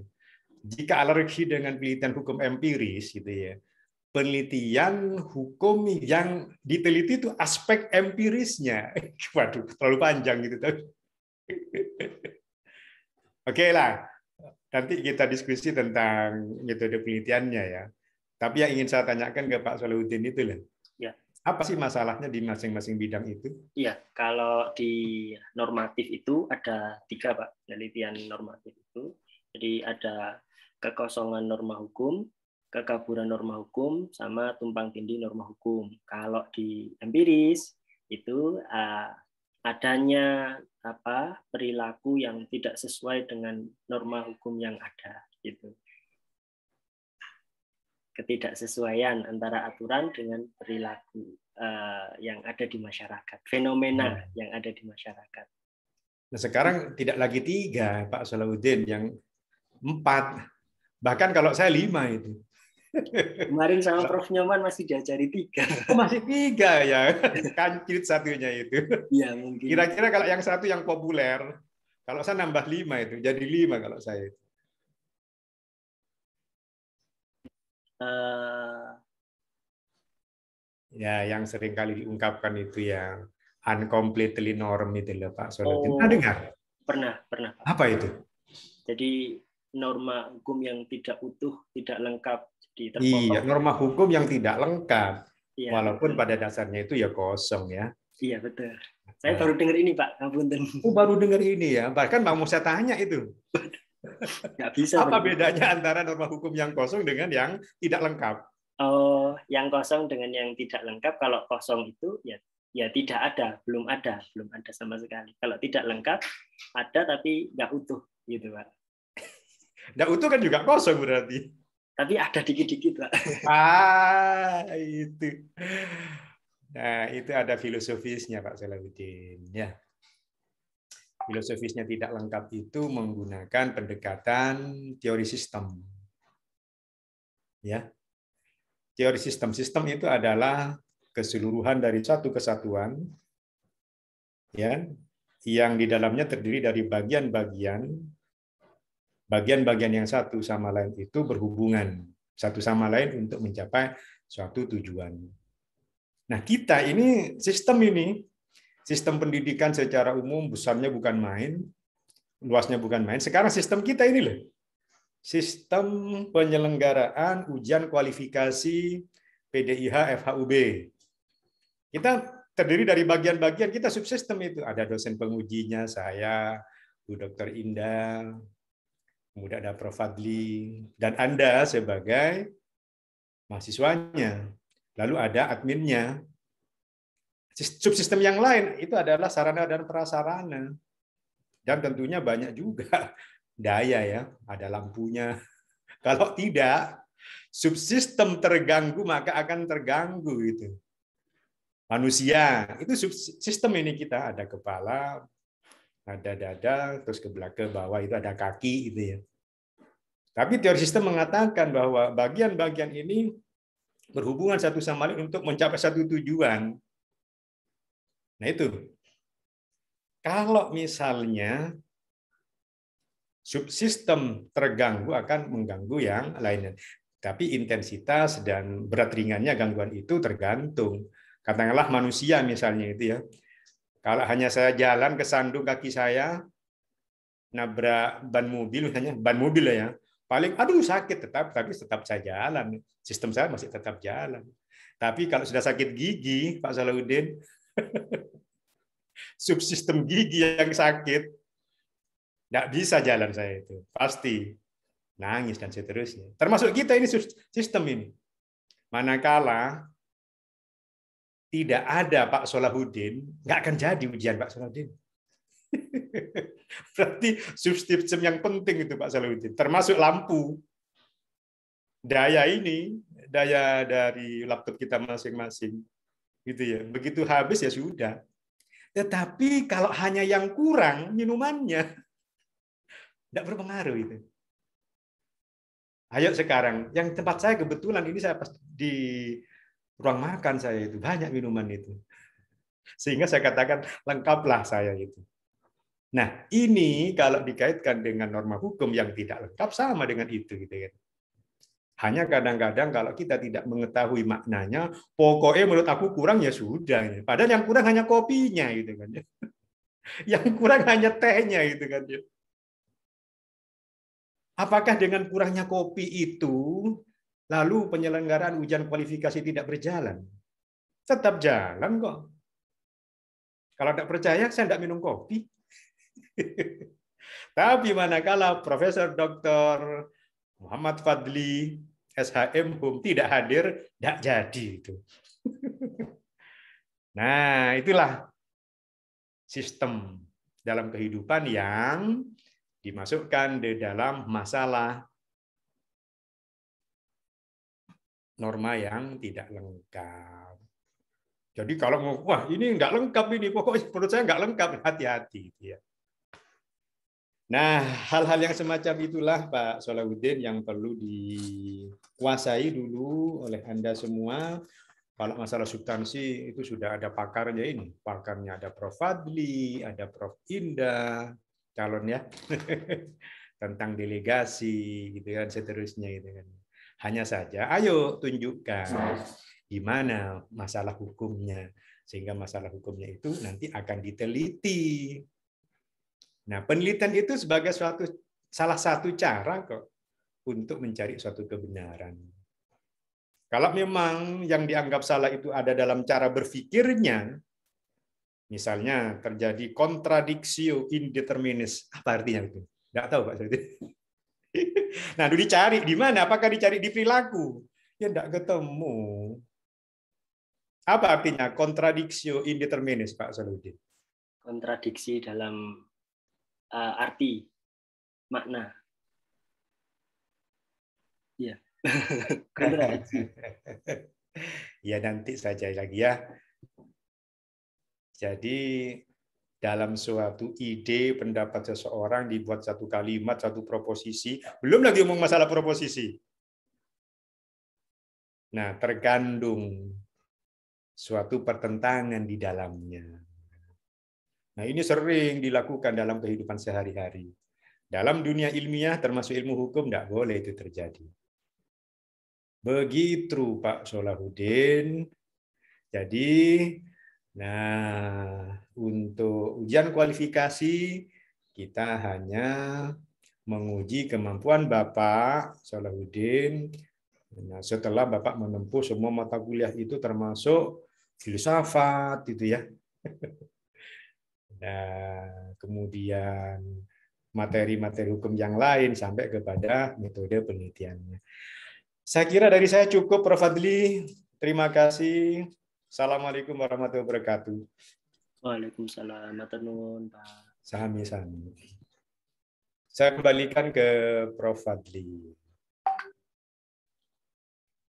Jika alergi dengan penelitian hukum empiris gitu ya. Penelitian hukum yang diteliti itu aspek empirisnya. Waduh, terlalu panjang gitu. Oke lah, nanti kita diskusi tentang metode penelitiannya ya. Tapi yang ingin saya tanyakan ke Pak Salahuddin itu lah. Ya. Apa sih masalahnya di masing-masing bidang itu? Iya, kalau di normatif itu ada 3, Pak, penelitian normatif itu. Jadi ada kekosongan norma hukum, kekaburan norma hukum, sama tumpang tindih norma hukum. Kalau di empiris itu adanya perilaku yang tidak sesuai dengan norma hukum yang ada, gitu. Ketidaksesuaian antara aturan dengan perilaku yang ada di masyarakat, fenomena yang ada di masyarakat. Nah, sekarang tidak lagi 3, Pak Salahuddin, yang 4. Bahkan kalau saya 5 itu. Kemarin sama Prof. Nyoman masih diajari 3. Oh, masih 3 ya, kancrit satunya itu. Iya, mungkin. Kira-kira kalau yang satu yang populer, kalau saya nambah 5 itu, jadi 5 kalau saya itu. Ya, yang sering kali diungkapkan itu yang uncompletely norm itu loh, Pak Salahuddin. Pernah dengar? Pernah. Pak. Apa itu? Jadi norma hukum yang tidak utuh, tidak lengkap. Iya, norma hukum yang tidak lengkap. Iya, walaupun betul. pada dasarnya itu ya kosong ya. Iya, betul. Saya baru dengar ini, Pak. Ngapunten. Oh, baru dengar ini ya. Bahkan mau saya tanya itu. Nggak bisa. Apa bedanya antara norma hukum yang kosong dengan yang tidak lengkap? Oh, yang kosong dengan yang tidak lengkap. Kalau kosong itu ya tidak ada, belum ada sama sekali. Kalau tidak lengkap ada tapi nggak utuh, gitu, Pak. Nggak utuh kan juga kosong berarti. Tapi ada dikit-dikit, Pak. Itu. Nah, itu ada filosofisnya, Pak Salahuddin. Ya. Filosofisnya tidak lengkap itu menggunakan pendekatan teori sistem. Ya. Teori sistem. Sistem itu adalah keseluruhan dari satu kesatuan, ya, yang di dalamnya terdiri dari bagian-bagian yang satu sama lain itu berhubungan satu sama lain untuk mencapai suatu tujuan. Nah, kita ini sistem pendidikan secara umum besarnya bukan main, luasnya bukan main. Sekarang sistem kita ini loh, sistem penyelenggaraan ujian kualifikasi PDIH FHUB. Kita terdiri dari bagian-bagian, kita subsistem itu. Ada dosen pengujinya, saya, Bu Dr. Indah, kemudian ada Prof. Fadli, dan Anda sebagai mahasiswanya. Lalu ada adminnya. Subsistem yang lain itu adalah sarana dan prasarana. Dan tentunya banyak juga daya ya, ada lampunya. Kalau tidak, subsistem terganggu maka akan terganggu itu. Manusia, itu subsistem ini kita, ada kepala, ada dada, terus ke belakang, ke bawah itu ada kaki gitu ya. Tapi teori sistem mengatakan bahwa bagian-bagian ini berhubungan satu sama lain untuk mencapai satu tujuan. Nah itu. Kalau misalnya subsistem terganggu akan mengganggu yang lainnya. Tapi intensitas dan berat ringannya gangguan itu tergantung. Katakanlah manusia misalnya itu ya. Kalau hanya saya jalan kesandung kaki saya, nabrak ban mobil, misalnya ban mobil ya, paling aduh sakit tapi tetap saya jalan. Sistem saya masih tetap jalan. Tapi kalau sudah sakit gigi, Pak Salahuddin, subsistem gigi yang sakit, nggak bisa jalan saya itu. Pasti nangis dan seterusnya. Termasuk kita ini sistem ini. Manakala tidak ada Pak Salahuddin, nggak akan jadi ujian Pak Salahuddin. Berarti subsistem yang penting itu Pak Salahuddin, termasuk lampu. Daya ini, daya dari laptop kita masing-masing. Gitu ya. Begitu habis ya sudah. Tetapi kalau hanya yang kurang minumannya, tidak berpengaruh itu. Ayo sekarang, yang tempat saya kebetulan ini saya pas di ruang makan saya itu banyak minuman itu. Sehingga saya katakan lengkaplah saya itu. Nah, ini kalau dikaitkan dengan norma hukum yang tidak lengkap sama dengan itu gitu kan. Hanya kadang-kadang kalau kita tidak mengetahui maknanya, pokoknya menurut aku kurang ya sudah. Padahal yang kurang hanya kopinya gitu kan. Yang kurang hanya tehnya gitu kan. Apakah dengan kurangnya kopi itu lalu penyelenggaraan ujian kualifikasi tidak berjalan? Tetap jalan kok. Kalau tidak percaya, saya tidak minum kopi. Tapi manakala Profesor Dr. Muhammad Fadli, SHM HUM tidak hadir, tidak jadi itu. Nah, itulah sistem dalam kehidupan yang dimasukkan di dalam masalah norma yang tidak lengkap. Jadi kalau mau, wah ini nggak lengkap ini, pokoknya menurut saya nggak lengkap, hati-hati. Ya. Nah, hal-hal yang semacam itulah Pak Solahuddin yang perlu dikuasai dulu oleh Anda semua. Kalau masalah substansi itu sudah ada pakarnya ini. Pakarnya ada Prof. Fadli, ada Prof. Indah, calon ya. Tentang delegasi gitu kan, seterusnya gitu kan. Hanya saja ayo tunjukkan di mana masalah hukumnya, sehingga masalah hukumnya itu nanti akan diteliti. Nah, penelitian itu sebagai salah satu cara kok untuk mencari suatu kebenaran. Kalau memang yang dianggap salah itu ada dalam cara berpikirnya, misalnya terjadi kontradiksi indeterminis, apa artinya itu? Nggak tahu Pak. Nah, dicari di mana? Apakah dicari di perilaku? Ya nggak ketemu. Apa artinya kontradiksi indeterminis, Pak Solahuddin? Kontradiksi dalam arti, makna. Ya. Kontradiksi. Ya nanti saja lagi ya. Jadi dalam suatu ide, pendapat seseorang dibuat satu kalimat, satu proposisi, belum lagi ngomong masalah proposisi. Nah, terkandung suatu pertentangan di dalamnya. Nah, ini sering dilakukan dalam kehidupan sehari-hari. Dalam dunia ilmiah, termasuk ilmu hukum, tidak boleh itu terjadi. Begitu Pak Solahuddin. Jadi, nah untuk ujian kualifikasi, kita hanya menguji kemampuan Bapak Solahuddin. Nah, setelah Bapak menempuh semua mata kuliah itu termasuk filsafat itu ya. Nah, kemudian materi-materi hukum yang lain sampai kepada metode penelitiannya. Saya kira dari saya cukup, Prof. Fadli. Terima kasih. Assalamualaikum warahmatullahi wabarakatuh. Waalaikumsalam. Matur nuwun, Pak. Sami-sami. Saya kembalikan ke Prof. Fadli.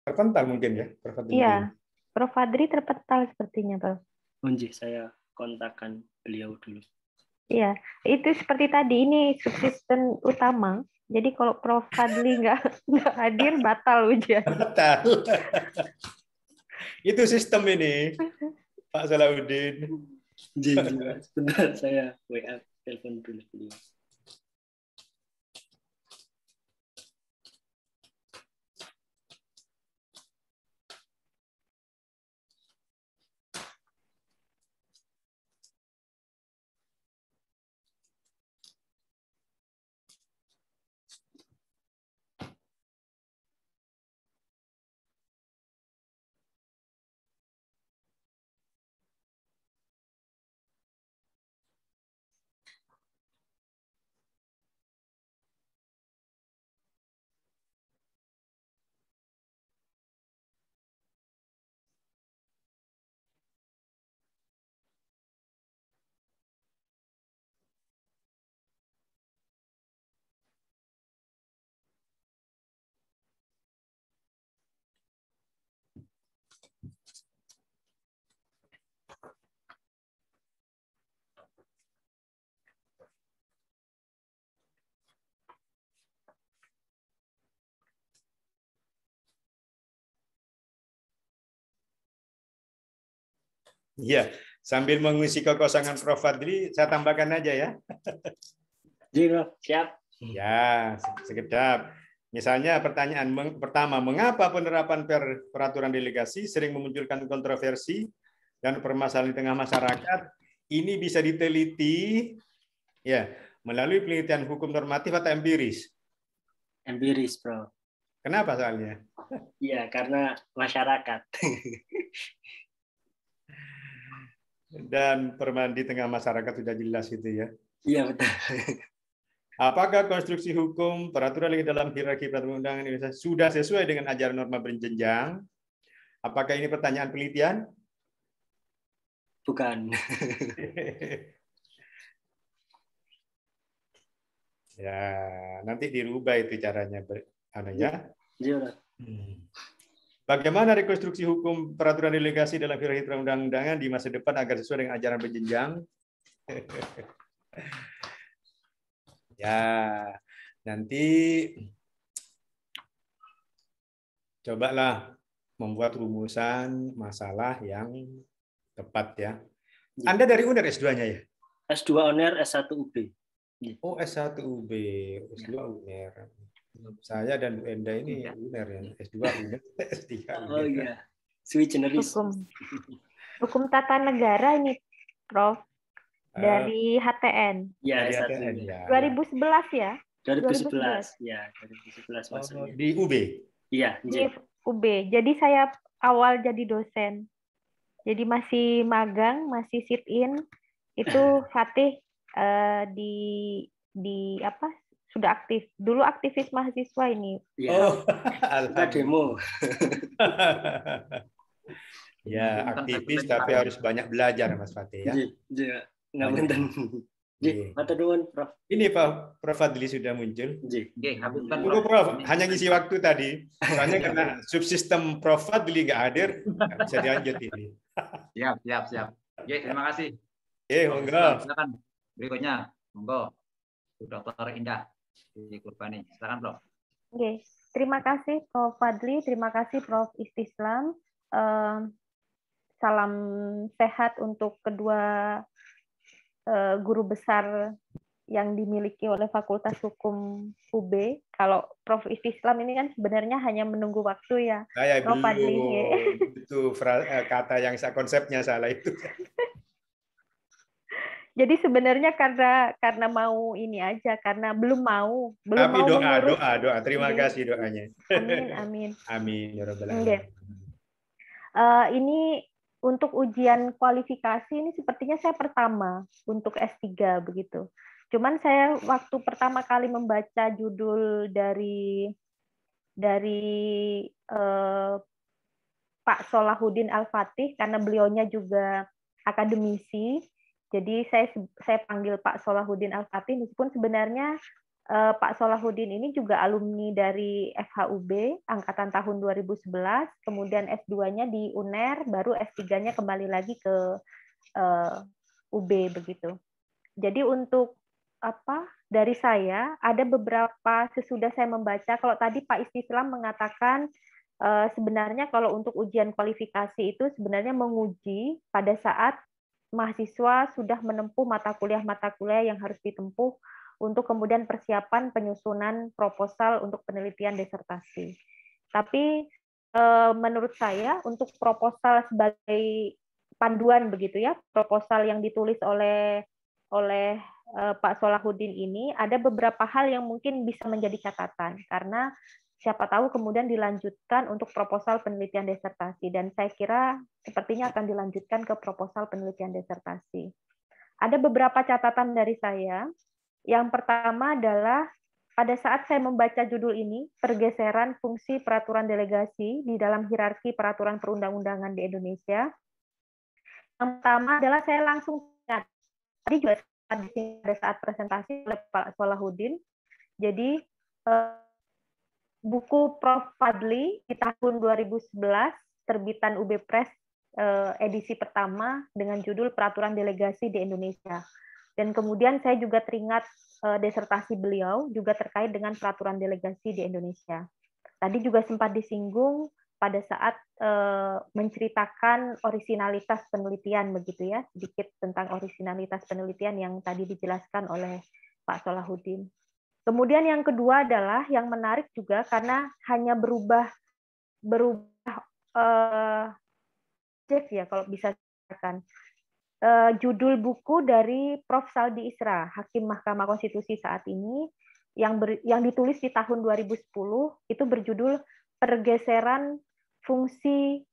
Terpental mungkin ya, Prof. Fadli. Iya, Prof. Fadli terpental sepertinya, Prof. Unji, saya kontakkan beliau dulu. Iya, itu seperti tadi, ini subsisten utama. Jadi kalau Prof. Fadli nggak hadir, batal ujian. Batal. Itu sistem ini, Pak Solahuddin. Sebentar, saya WA telepon dulu beliau. Iya, Sambil mengisi kekosongan Prof. Fadli, saya tambahkan aja ya. Siap. Ya, sekedap. Misalnya pertanyaan pertama, mengapa penerapan peraturan delegasi sering memunculkan kontroversi dan permasalahan di tengah masyarakat? Ini bisa diteliti ya melalui penelitian hukum normatif atau empiris? Empiris, Prof. Kenapa soalnya? Iya, karena masyarakat. Dan permasalahan di tengah masyarakat sudah jelas itu ya. Iya, betul. Apakah konstruksi hukum peraturan dalam hierarki peraturan undangan Indonesia sudah sesuai dengan ajaran norma berjenjang? Apakah ini pertanyaan penelitian? Bukan. Ya, nanti dirubah itu caranya, ya. Iya. Bagaimana rekonstruksi hukum peraturan delegasi dalam hierarki perundang-undangan di masa depan agar sesuai dengan ajaran berjenjang? Ya, nanti cobalah membuat rumusan masalah yang tepat ya. Anda dari UNER S2-nya ya? S2 UNER, S1 UB. Oh, S1 UB, S2 UNER. Saya dan Bu Enda ini UNER ya, S2 UNER, S3 UNER. Oh iya, sui generis. Hukum tata negara ini, Prof. Dari HTN. Ya, dari S1 HTN, ya. 2011 ya? 2011. Ya, 2011 maksudnya. Di UB? Iya, di UB. Jadi saya awal jadi dosen. Jadi masih magang, masih sit in. Itu Fatih di apa? Sudah aktif. Dulu aktivis mahasiswa ini. Ya. Kita demo. Ya, aktivis tapi harus banyak belajar Mas Fatih ya. Iya, ngapunten. Prof. Ini Prof Fadli sudah muncul. Tunggu Prof, hanya ngisi waktu tadi. Soalnya karena subsistem Prof Fadli nggak hadir, nggak bisa dilanjut ini. Siap. Oke, terima kasih. Monggo. Silakan. Berikutnya, monggo. Dr. Indah di Kurbani. Silakan, Prof. Oke, terima kasih Prof Fadli, terima kasih Prof Istislam. Salam sehat untuk kedua guru besar yang dimiliki oleh Fakultas Hukum UB. Kalau Prof Istislam ini kan sebenarnya hanya menunggu waktu ya. Saya Prof Fadli. Itu kata yang konsepnya salah itu. Jadi sebenarnya karena mau ini aja, karena belum mau Tapi mengurus. doa. Terima kasih doanya. Amin. Amin ya rabbal alamin. Ini untuk ujian kualifikasi ini sepertinya saya pertama untuk S3 begitu. Cuman saya waktu pertama kali membaca judul dari Pak Solahuddin Al-Fatih karena beliaunya juga akademisi. Jadi saya panggil Pak Solahuddin Al-Fatih meskipun sebenarnya Pak Solahuddin ini juga alumni dari FHUB angkatan tahun 2011, kemudian S2-nya di UNER, baru S3-nya kembali lagi ke UB begitu. Jadi untuk dari saya ada beberapa sesudah saya membaca, kalau tadi Pak Istislam mengatakan sebenarnya kalau untuk ujian kualifikasi itu sebenarnya menguji pada saat mahasiswa sudah menempuh mata kuliah yang harus ditempuh untuk kemudian persiapan penyusunan proposal untuk penelitian disertasi. Tapi menurut saya untuk proposal sebagai panduan begitu ya, proposal yang ditulis oleh Pak Solahuddin ini ada beberapa hal yang mungkin bisa menjadi catatan karena siapa tahu kemudian dilanjutkan untuk proposal penelitian disertasi dan saya kira sepertinya akan dilanjutkan ke proposal penelitian disertasi. Ada beberapa catatan dari saya. Yang pertama adalah pada saat saya membaca judul ini, pergeseran fungsi peraturan delegasi di dalam hierarki peraturan perundang-undangan di Indonesia. Yang pertama adalah saya langsung ingat, tadi juga pada saat presentasi oleh Pak Solahuddin, jadi buku Prof Fadli di tahun 2011, terbitan UB Press edisi pertama dengan judul Peraturan Delegasi di Indonesia. Dan kemudian saya juga teringat disertasi beliau juga terkait dengan peraturan delegasi di Indonesia. Tadi juga sempat disinggung pada saat menceritakan orisinalitas penelitian begitu ya, sedikit tentang orisinalitas penelitian yang tadi dijelaskan oleh Pak Solahuddin. Kemudian yang kedua adalah yang menarik juga karena hanya berubah ya kalau bisa dikatakan. Judul buku dari Prof. Saldi Isra, Hakim Mahkamah Konstitusi saat ini, yang ditulis di tahun 2010 itu berjudul Pergeseran Fungsi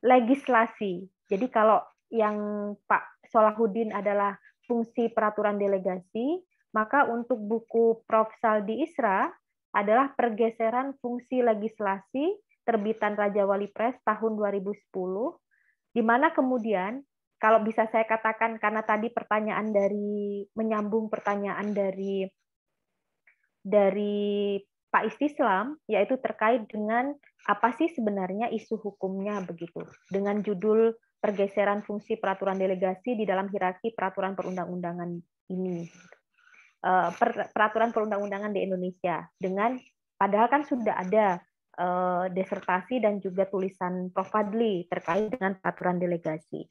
Legislasi. Jadi kalau yang Pak Solahuddin adalah fungsi peraturan delegasi, maka untuk buku Prof. Saldi Isra adalah Pergeseran Fungsi Legislasi, terbitan Raja Wali Press tahun 2010, di mana kemudian kalau bisa saya katakan karena tadi menyambung pertanyaan dari Pak Istislam, yaitu terkait dengan apa sih sebenarnya isu hukumnya begitu, dengan judul Pergeseran Fungsi Peraturan Delegasi di dalam Hierarki Peraturan Perundang-undangan ini, peraturan perundang-undangan di Indonesia, dengan padahal kan sudah ada disertasi dan juga tulisan Prof. Fadli terkait dengan peraturan delegasi.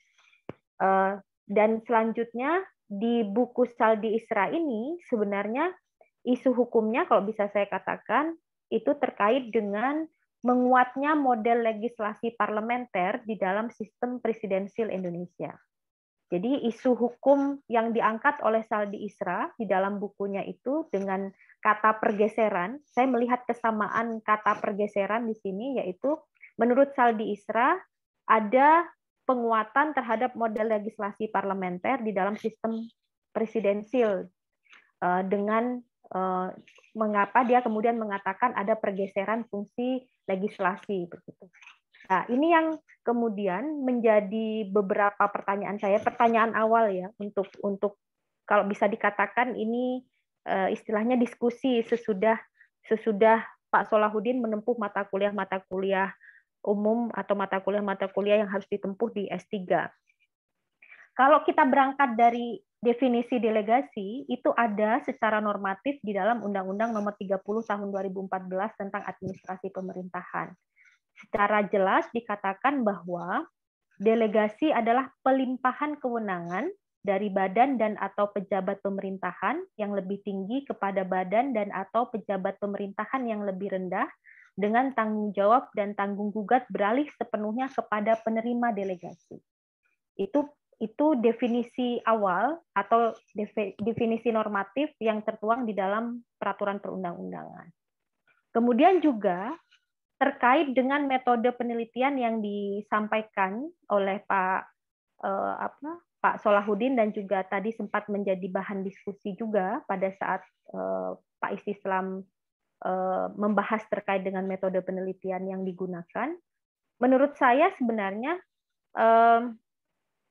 Dan selanjutnya di buku Saldi Isra ini sebenarnya isu hukumnya kalau bisa saya katakan itu terkait dengan menguatnya model legislasi parlementer di dalam sistem presidensil Indonesia. Jadi isu hukum yang diangkat oleh Saldi Isra di dalam bukunya itu dengan kata pergeseran, saya melihat kesamaan kata pergeseran di sini, yaitu menurut Saldi Isra ada penguatan terhadap model legislasi parlementer di dalam sistem presidensil dengan mengapa dia kemudian mengatakan ada pergeseran fungsi legislasi begitu. Nah, ini yang kemudian menjadi beberapa pertanyaan saya, pertanyaan awal ya untuk kalau bisa dikatakan ini istilahnya diskusi sesudah Pak Solahuddin menempuh mata kuliah umum atau mata kuliah yang harus ditempuh di S3. Kalau kita berangkat dari definisi delegasi, itu ada secara normatif di dalam Undang-Undang Nomor 30 Tahun 2014 tentang Administrasi Pemerintahan. Secara jelas dikatakan bahwa delegasi adalah pelimpahan kewenangan dari badan dan atau pejabat pemerintahan yang lebih tinggi kepada badan dan atau pejabat pemerintahan yang lebih rendah, dengan tanggung jawab dan tanggung gugat beralih sepenuhnya kepada penerima delegasi. Itu definisi awal atau definisi normatif yang tertuang di dalam peraturan perundang-undangan. Kemudian juga terkait dengan metode penelitian yang disampaikan oleh Pak Solahuddin dan juga tadi sempat menjadi bahan diskusi juga pada saat Pak Istislam membahas terkait dengan metode penelitian yang digunakan. Menurut saya sebenarnya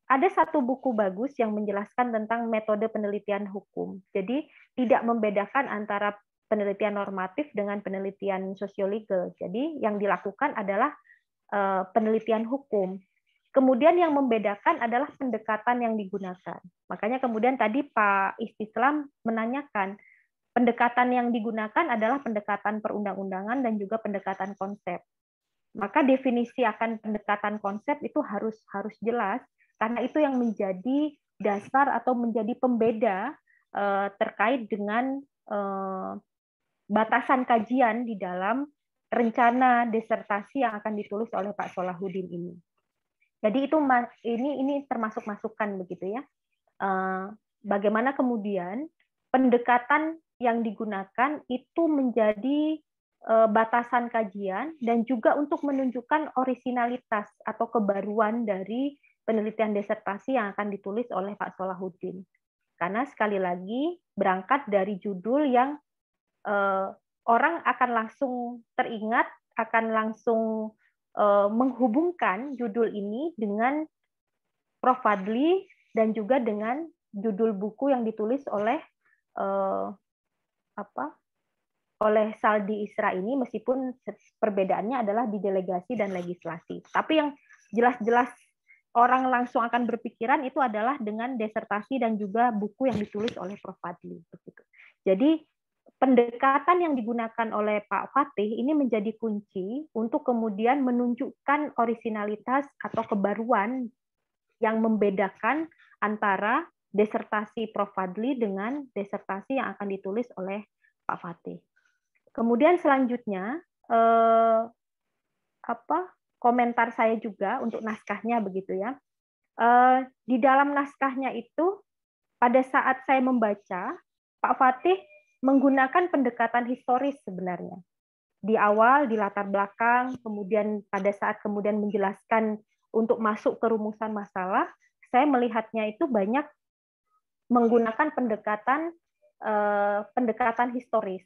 ada satu buku bagus yang menjelaskan tentang metode penelitian hukum. Jadi tidak membedakan antara penelitian normatif dengan penelitian sosiologis. Jadi yang dilakukan adalah penelitian hukum. Kemudian yang membedakan adalah pendekatan yang digunakan. Makanya kemudian tadi Pak Istislam menanyakan, pendekatan yang digunakan adalah pendekatan perundang-undangan dan juga pendekatan konsep. Maka definisi akan pendekatan konsep itu harus jelas, karena itu yang menjadi dasar atau menjadi pembeda terkait dengan batasan kajian di dalam rencana disertasi yang akan ditulis oleh Pak Solahuddin ini. Jadi ini termasuk masukan begitu ya. Bagaimana kemudian pendekatan yang digunakan itu menjadi batasan kajian dan juga untuk menunjukkan orisinalitas atau kebaruan dari penelitian disertasi yang akan ditulis oleh Pak Solahuddin. Karena sekali lagi berangkat dari judul yang orang akan langsung teringat, akan langsung menghubungkan judul ini dengan Prof. Fadli dan juga dengan judul buku yang ditulis oleh oleh Saldi Isra ini, meskipun perbedaannya adalah di delegasi dan legislasi. Tapi yang jelas-jelas orang langsung akan berpikiran itu adalah dengan disertasi dan juga buku yang ditulis oleh Prof. Fadli. Jadi pendekatan yang digunakan oleh Pak Fatih ini menjadi kunci untuk kemudian menunjukkan orisinalitas atau kebaruan yang membedakan antara disertasi Prof. Fadli dengan disertasi yang akan ditulis oleh Pak Fatih. Kemudian selanjutnya komentar saya juga untuk naskahnya begitu ya. Di dalam naskahnya itu pada saat saya membaca, Pak Fatih menggunakan pendekatan historis sebenarnya. Di awal, di latar belakang, kemudian pada saat kemudian menjelaskan untuk masuk ke rumusan masalah, saya melihatnya itu banyak menggunakan pendekatan historis.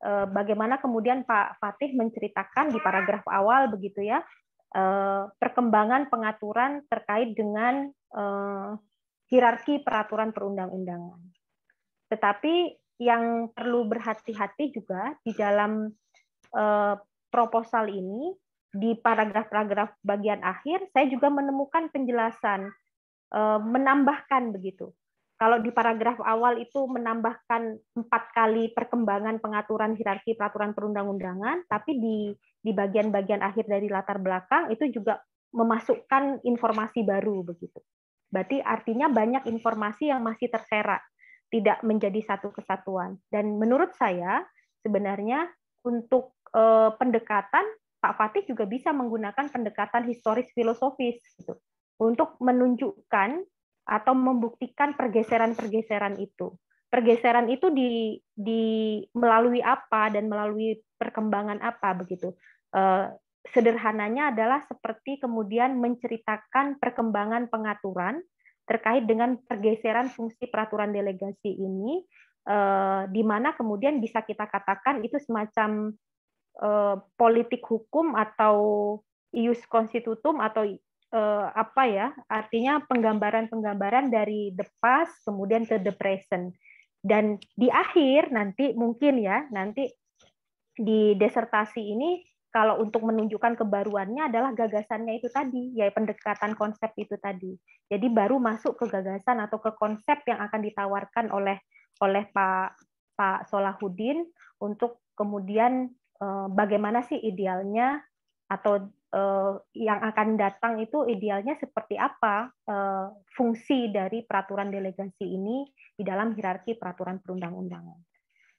Bagaimana kemudian Pak Fatih menceritakan di paragraf awal begitu ya, perkembangan pengaturan terkait dengan hierarki peraturan perundang-undangan. Tetapi yang perlu berhati-hati juga di dalam proposal ini, di paragraf-paragraf bagian akhir, saya juga menemukan penjelasan, menambahkan begitu. Kalau di paragraf awal itu menambahkan 4 kali perkembangan pengaturan hierarki peraturan perundang-undangan, tapi di bagian-bagian akhir dari latar belakang itu juga memasukkan informasi baru begitu. Berarti artinya banyak informasi yang masih terserak, tidak menjadi satu kesatuan. Dan menurut saya sebenarnya untuk pendekatan, Pak Fatih juga bisa menggunakan pendekatan historis filosofis gitu, untuk menunjukkan atau membuktikan pergeseran-pergeseran itu. Pergeseran itu melalui apa dan melalui perkembangan apa begitu. Sederhananya adalah seperti kemudian menceritakan perkembangan pengaturan terkait dengan pergeseran fungsi peraturan delegasi ini, di mana kemudian bisa kita katakan itu semacam politik hukum atau ius constitutum atau artinya penggambaran-penggambaran dari the past kemudian ke the present. Dan di akhir nanti mungkin ya, nanti di disertasi ini kalau untuk menunjukkan kebaruannya adalah gagasannya itu tadi, ya pendekatan konsep itu tadi. Jadi baru masuk ke gagasan atau ke konsep yang akan ditawarkan oleh Pak Solahuddin untuk kemudian bagaimana sih idealnya atau yang akan datang itu idealnya seperti apa fungsi dari peraturan delegasi ini di dalam hierarki peraturan perundang-undangan.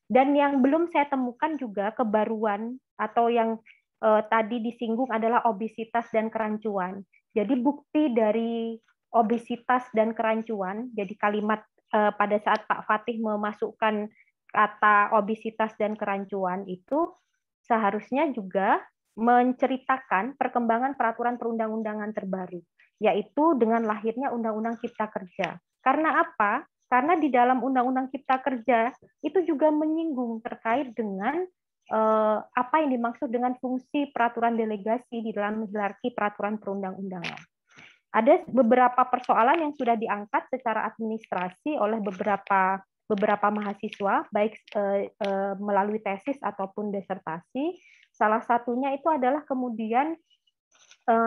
Dan yang belum saya temukan juga kebaruan atau yang tadi disinggung adalah obesitas dan kerancuan. Jadi bukti dari obesitas dan kerancuan, jadi kalimat pada saat Pak Fatih memasukkan kata obesitas dan kerancuan itu seharusnya juga menceritakan perkembangan peraturan perundang-undangan terbaru, yaitu dengan lahirnya Undang-Undang Cipta Kerja. Karena apa? Karena di dalam Undang-Undang Cipta Kerja itu juga menyinggung terkait dengan apa yang dimaksud dengan fungsi peraturan delegasi di dalam hierarki peraturan perundang-undangan. Ada beberapa persoalan yang sudah diangkat secara administrasi oleh beberapa mahasiswa, baik melalui tesis ataupun disertasi. Salah satunya itu adalah kemudian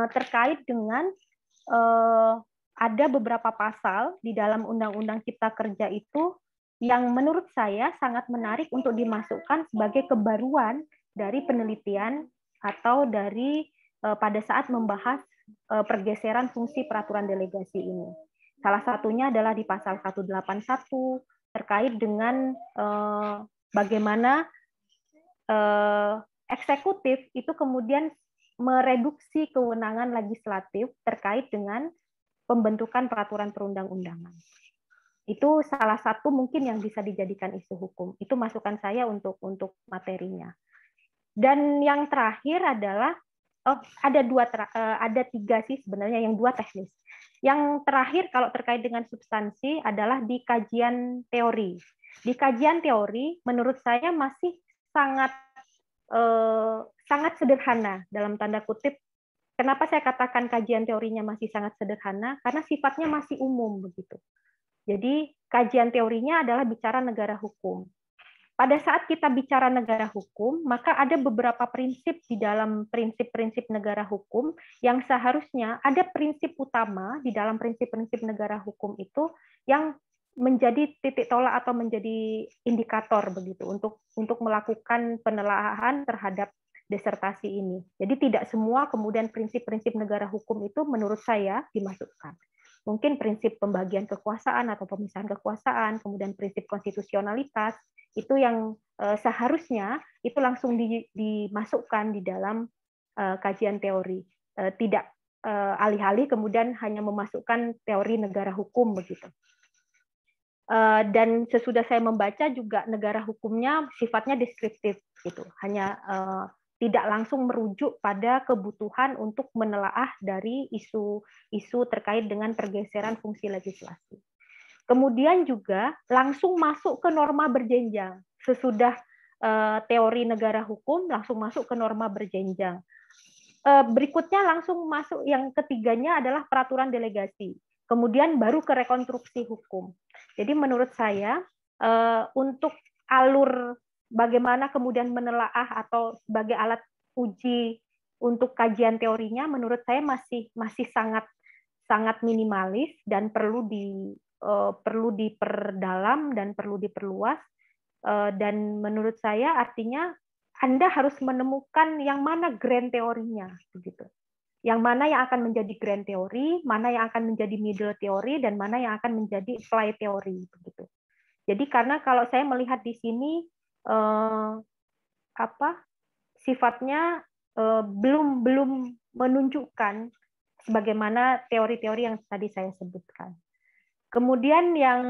terkait dengan ada beberapa pasal di dalam Undang-Undang Cipta Kerja itu yang menurut saya sangat menarik untuk dimasukkan sebagai kebaruan dari penelitian atau dari pada saat membahas pergeseran fungsi peraturan delegasi ini. Salah satunya adalah di pasal 181 terkait dengan bagaimana eksekutif itu kemudian mereduksi kewenangan legislatif terkait dengan pembentukan peraturan perundang-undangan. Itu salah satu mungkin yang bisa dijadikan isu hukum. Itu masukan saya untuk materinya. Dan yang terakhir adalah ada 3 sih sebenarnya, yang 2 teknis. Yang terakhir kalau terkait dengan substansi adalah di kajian teori. Di kajian teori menurut saya masih sangat sederhana dalam tanda kutip. Kenapa saya katakan kajian teorinya masih sangat sederhana? Karena sifatnya masih umum begitu. Jadi kajian teorinya adalah bicara negara hukum. Pada saat kita bicara negara hukum, maka ada beberapa prinsip di dalam prinsip-prinsip negara hukum yang seharusnya ada prinsip utama di dalam prinsip-prinsip negara hukum itu yang menjadi titik tolak atau menjadi indikator begitu untuk melakukan penelaahan terhadap disertasi ini. Jadi tidak semua kemudian prinsip-prinsip negara hukum itu menurut saya dimasukkan. Mungkin prinsip pembagian kekuasaan atau pemisahan kekuasaan, kemudian prinsip konstitusionalitas, itu yang seharusnya itu langsung dimasukkan di dalam kajian teori. Tidak alih-alih kemudian hanya memasukkan teori negara hukum begitu. Dan sesudah saya membaca juga negara hukumnya sifatnya deskriptif gitu, hanya tidak langsung merujuk pada kebutuhan untuk menelaah dari isu terkait dengan pergeseran fungsi legislasi. Kemudian juga langsung masuk ke norma berjenjang, sesudah teori negara hukum langsung masuk ke norma berjenjang. Berikutnya langsung masuk yang ketiganya adalah peraturan delegasi. Kemudian baru ke rekonstruksi hukum. Jadi menurut saya untuk alur bagaimana kemudian menelaah atau sebagai alat uji untuk kajian teorinya, menurut saya masih sangat minimalis dan perlu diperdalam dan perlu diperluas. Dan menurut saya artinya Anda harus menemukan yang mana grand teorinya, begitu. Yang mana yang akan menjadi grand teori, mana yang akan menjadi middle teori, dan mana yang akan menjadi apply teori, begitu. Jadi karena kalau saya melihat di sini sifatnya belum menunjukkan sebagaimana teori-teori yang tadi saya sebutkan. Kemudian yang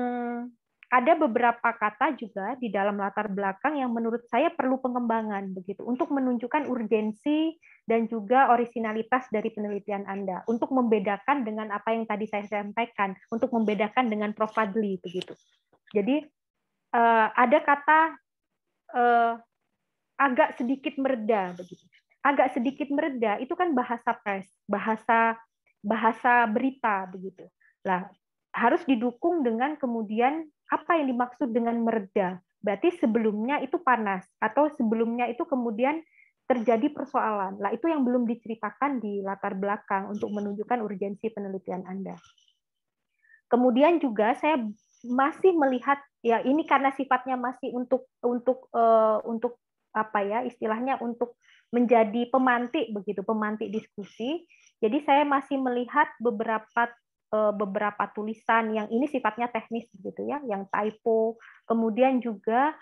ada beberapa kata juga di dalam latar belakang yang menurut saya perlu pengembangan begitu untuk menunjukkan urgensi dan juga orisinalitas dari penelitian Anda untuk membedakan dengan apa yang tadi saya sampaikan, untuk membedakan dengan Prof. Fadli begitu. Jadi ada kata agak sedikit mereda begitu. Agak sedikit mereda itu kan bahasa pers, bahasa berita begitu. Lah harus didukung dengan kemudian apa yang dimaksud dengan mereda. Berarti sebelumnya itu panas atau sebelumnya itu kemudian terjadi persoalan. Lah itu yang belum diceritakan di latar belakang untuk menunjukkan urgensi penelitian Anda. Kemudian juga saya masih melihat ya ini karena sifatnya masih untuk apa ya istilahnya untuk menjadi pemantik begitu, pemantik diskusi. Jadi saya masih melihat beberapa tulisan yang ini sifatnya teknis gitu ya, yang typo, kemudian juga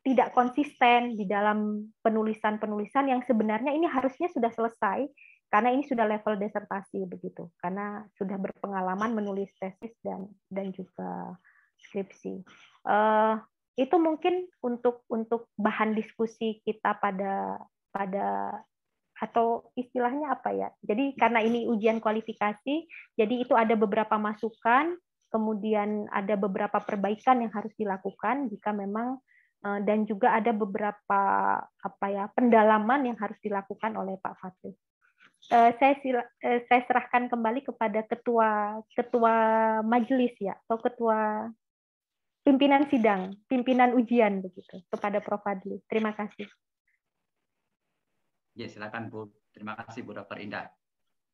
tidak konsisten di dalam penulisan-penulisan yang sebenarnya ini harusnya sudah selesai karena ini sudah level disertasi begitu, karena sudah berpengalaman menulis tesis dan juga skripsi. Itu mungkin untuk bahan diskusi kita pada atau istilahnya apa ya? Jadi karena ini ujian kualifikasi, jadi itu ada beberapa masukan, kemudian ada beberapa perbaikan yang harus dilakukan jika memang dan juga ada beberapa pendalaman yang harus dilakukan oleh Pak Fadli. Saya serahkan kembali kepada ketua majelis ya, atau ketua pimpinan sidang, pimpinan ujian begitu, kepada Prof. Fadli. Terima kasih. Ya, silakan Bu. Terima kasih Bu Dr. Indah.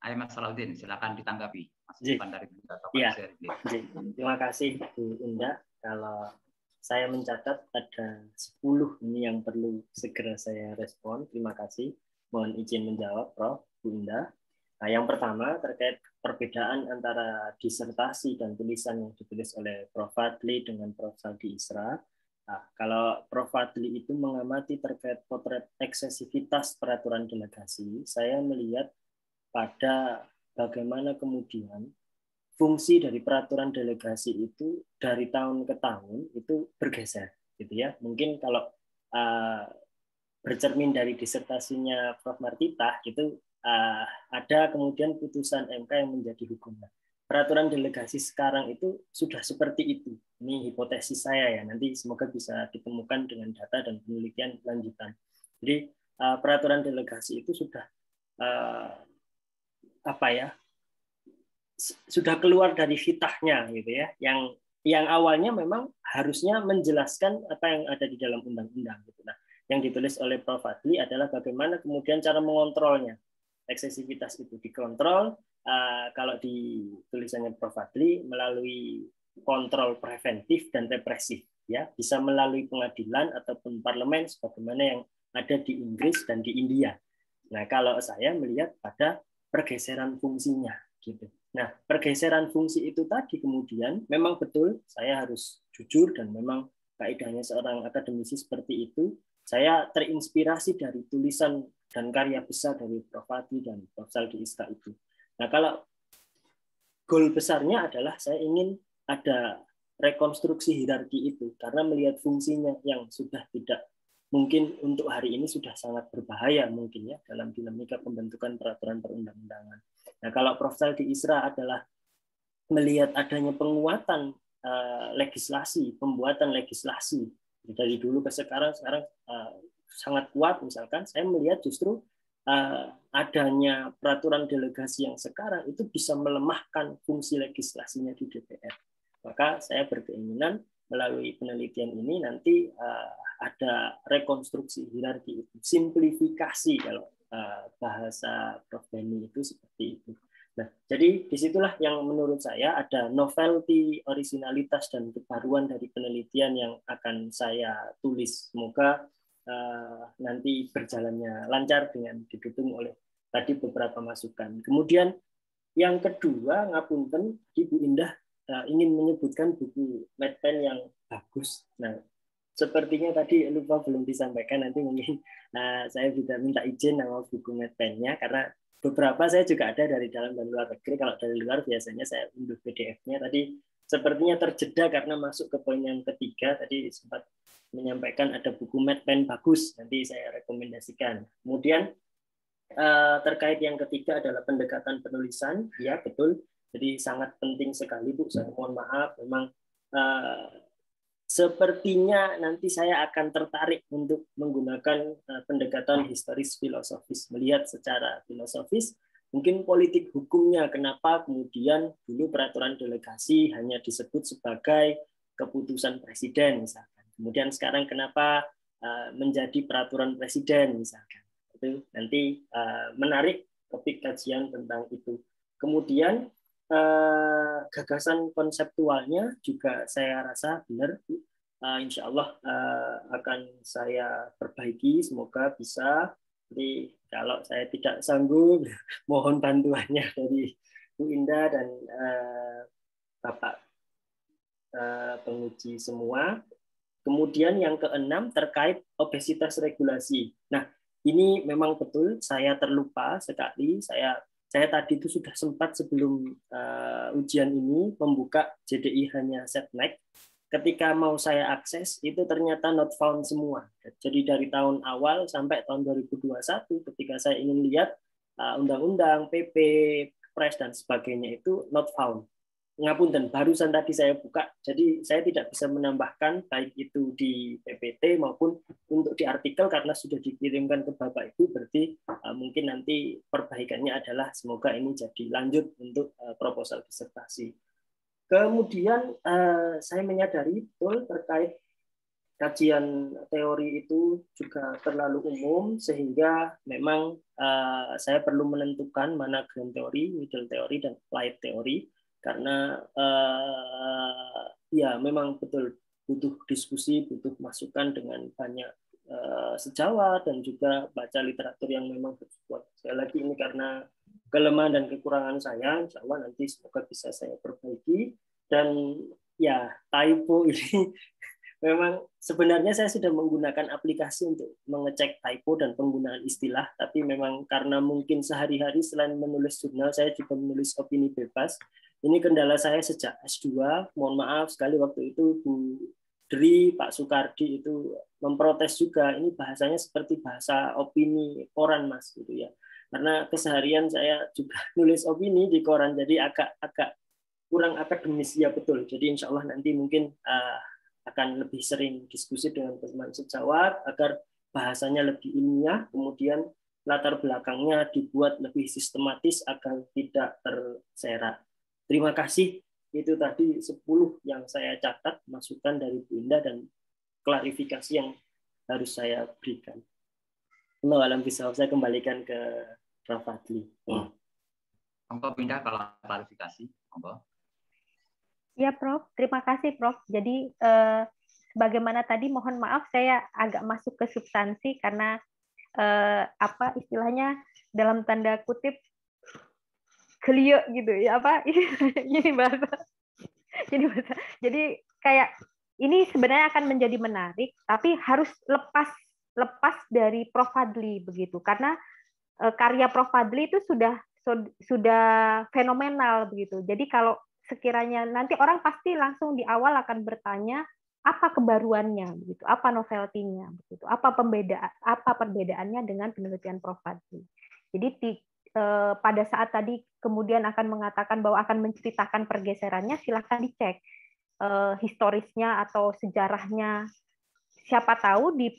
Ayo Mas Salahuddin, silakan ditanggapi masukan dari Bu Dr. Ya, terima kasih Bu Indah. Kalau saya mencatat ada 10 ini yang perlu segera saya respon. Terima kasih. Mohon izin menjawab, Prof. Bu Indah. Nah, yang pertama terkait perbedaan antara disertasi dan tulisan yang ditulis oleh Prof. Fadli dengan Prof. Saldi Isra. Nah, kalau Prof. Fadli itu mengamati terkait potret eksesivitas peraturan delegasi, saya melihat pada bagaimana kemudian fungsi dari peraturan delegasi itu dari tahun ke tahun itu bergeser, gitu ya. Mungkin kalau bercermin dari disertasinya Prof. Martita itu ada kemudian putusan MK yang menjadi hukum. Peraturan delegasi sekarang itu sudah seperti itu. Ini hipotesis saya ya. Nanti semoga bisa ditemukan dengan data dan penelitian lanjutan. Jadi peraturan delegasi itu sudah sudah keluar dari fitahnya gitu ya. Yang awalnya memang harusnya menjelaskan apa yang ada di dalam undang-undang gitu. Nah, yang ditulis oleh Prof. Fadli adalah bagaimana kemudian cara mengontrolnya. Eksesivitas itu dikontrol. Kalau di tulisannya Prof. Fadli melalui kontrol preventif dan represif, ya, bisa melalui pengadilan ataupun parlemen sebagaimana yang ada di Inggris dan di India. Nah, kalau saya melihat pada pergeseran fungsinya, gitu. Nah, pergeseran fungsi itu tadi kemudian memang betul saya harus jujur dan memang kaidahnya seorang akademisi seperti itu. Saya terinspirasi dari tulisan dan karya besar dari Prof. Fadli dan Prof. Saldi Isra itu. Nah, kalau goal besarnya adalah saya ingin ada rekonstruksi hierarki itu karena melihat fungsinya yang sudah tidak mungkin untuk hari ini sudah sangat berbahaya mungkin ya dalam dinamika pembentukan peraturan perundang-undangan. Nah, kalau Prof. Saldi Isra adalah melihat adanya penguatan legislasi, pembuatan legislasi dari dulu ke sekarang sangat kuat misalkan, saya melihat justru adanya peraturan delegasi yang sekarang itu bisa melemahkan fungsi legislasinya di DPR. Maka saya berkeinginan melalui penelitian ini nanti ada rekonstruksi hierarki itu, simplifikasi kalau bahasa Prof. Beni itu seperti itu. Nah, jadi disitulah yang menurut saya ada novelty, originalitas dan kebaruan dari penelitian yang akan saya tulis. Semoga nanti berjalannya lancar dengan didukung oleh tadi beberapa masukan. Kemudian yang kedua, ngapunten, Ibu Indah ingin menyebutkan buku Mad Pen yang bagus. Nah, sepertinya tadi lupa belum disampaikan, nanti mungkin saya bisa minta izin nama buku Mad Pen-nya karena beberapa saya juga ada dari dalam dan luar negeri. Kalau dari luar biasanya saya unduh PDF-nya. Tadi sepertinya terjeda karena masuk ke poin yang ketiga. Tadi sempat menyampaikan ada buku Mad Pen bagus. Nanti saya rekomendasikan. Kemudian terkait yang ketiga adalah pendekatan penulisan. Ya, betul. Jadi sangat penting sekali, Bu. Saya mohon maaf. Memang sepertinya nanti saya akan tertarik untuk menggunakan pendekatan historis filosofis, melihat secara filosofis mungkin politik hukumnya kenapa kemudian dulu peraturan delegasi hanya disebut sebagai keputusan presiden misalkan, kemudian sekarang kenapa menjadi peraturan presiden misalkan. Itu nanti menarik topik kajian tentang itu. Kemudian gagasan konseptualnya juga saya rasa benar, insya Allah akan saya perbaiki, semoga bisa. Jadi kalau saya tidak sanggup, mohon bantuannya dari Bu Indah dan Bapak penguji semua. Kemudian yang keenam terkait obesitas regulasi. Nah, ini memang betul saya terlupa sekali. Saya tadi itu sudah sempat sebelum ujian ini membuka JDI hanya setnek. Ketika mau saya akses itu ternyata not found semua. Jadi dari tahun awal sampai tahun 2021 ketika saya ingin lihat undang-undang, PP, Kepres dan sebagainya itu not found. Ngapunten, barusan tadi saya buka, jadi saya tidak bisa menambahkan baik itu di PPT maupun untuk di artikel karena sudah dikirimkan ke Bapak Ibu, berarti mungkin nanti perbaikannya adalah semoga ini jadi lanjut untuk proposal disertasi. Kemudian saya menyadari betul terkait kajian teori itu juga terlalu umum sehingga memang saya perlu menentukan mana ground teori, middle teori, dan applied teori. Karena ya memang betul butuh diskusi, butuh masukan dengan banyak sejawat dan juga baca literatur yang memang berkuat. Sekali lagi ini karena kelemahan dan kekurangan saya, insya Allah nanti semoga bisa saya perbaiki. Dan ya typo ini memang sebenarnya saya sudah menggunakan aplikasi untuk mengecek typo dan penggunaan istilah, tapi memang karena mungkin sehari-hari selain menulis jurnal, saya juga menulis opini bebas. Ini kendala saya sejak S2. Mohon maaf sekali waktu itu Bu Dri, Pak Soekardi itu memprotes juga. Ini bahasanya seperti bahasa opini koran, Mas, gitu ya. Karena keseharian saya juga nulis opini di koran, jadi agak kurang akademis ya betul. Jadi insya Allah nanti mungkin akan lebih sering diskusi dengan teman sejawat agar bahasanya lebih ilmiah, kemudian latar belakangnya dibuat lebih sistematis agar tidak terserak. Terima kasih. Itu tadi 10 yang saya catat, masukan dari Bu Indah dan klarifikasi yang harus saya berikan. Alam bisa saya kembalikan ke Prof. Fadli. Monggo Bu Indah kalau klarifikasi, monggo. Ya, Prof. Terima kasih, Prof. Jadi, bagaimana tadi, mohon maaf saya agak masuk ke substansi karena apa istilahnya dalam tanda kutip geliat gitu ya apa ini bahasa jadi kayak ini sebenarnya akan menjadi menarik tapi harus lepas dari Prof. Fadli begitu karena karya Prof. Fadli itu sudah fenomenal begitu. Jadi kalau sekiranya nanti orang pasti langsung di awal akan bertanya apa kebaruannya begitu, apa novelty-nya begitu, apa perbedaannya dengan penelitian Prof. Fadli. Jadi pada saat tadi kemudian akan mengatakan bahwa akan menceritakan pergeserannya, silahkan dicek historisnya atau sejarahnya. Siapa tahu di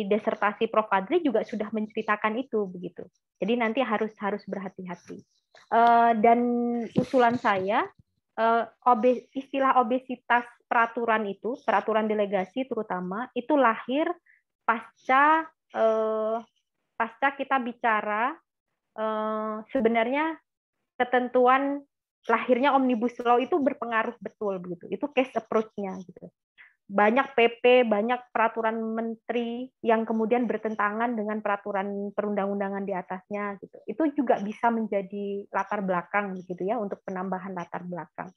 disertasi Prof. Fadli juga sudah menceritakan itu begitu. Jadi nanti harus berhati-hati. Dan usulan saya istilah obesitas peraturan delegasi terutama itu lahir pasca kita bicara sebenarnya ketentuan lahirnya Omnibus Law itu berpengaruh betul begitu. Itu case approach-nya gitu. Banyak PP, banyak peraturan menteri yang kemudian bertentangan dengan peraturan perundang-undangan di atasnya gitu. Itu juga bisa menjadi latar belakang gitu ya untuk penambahan latar belakang.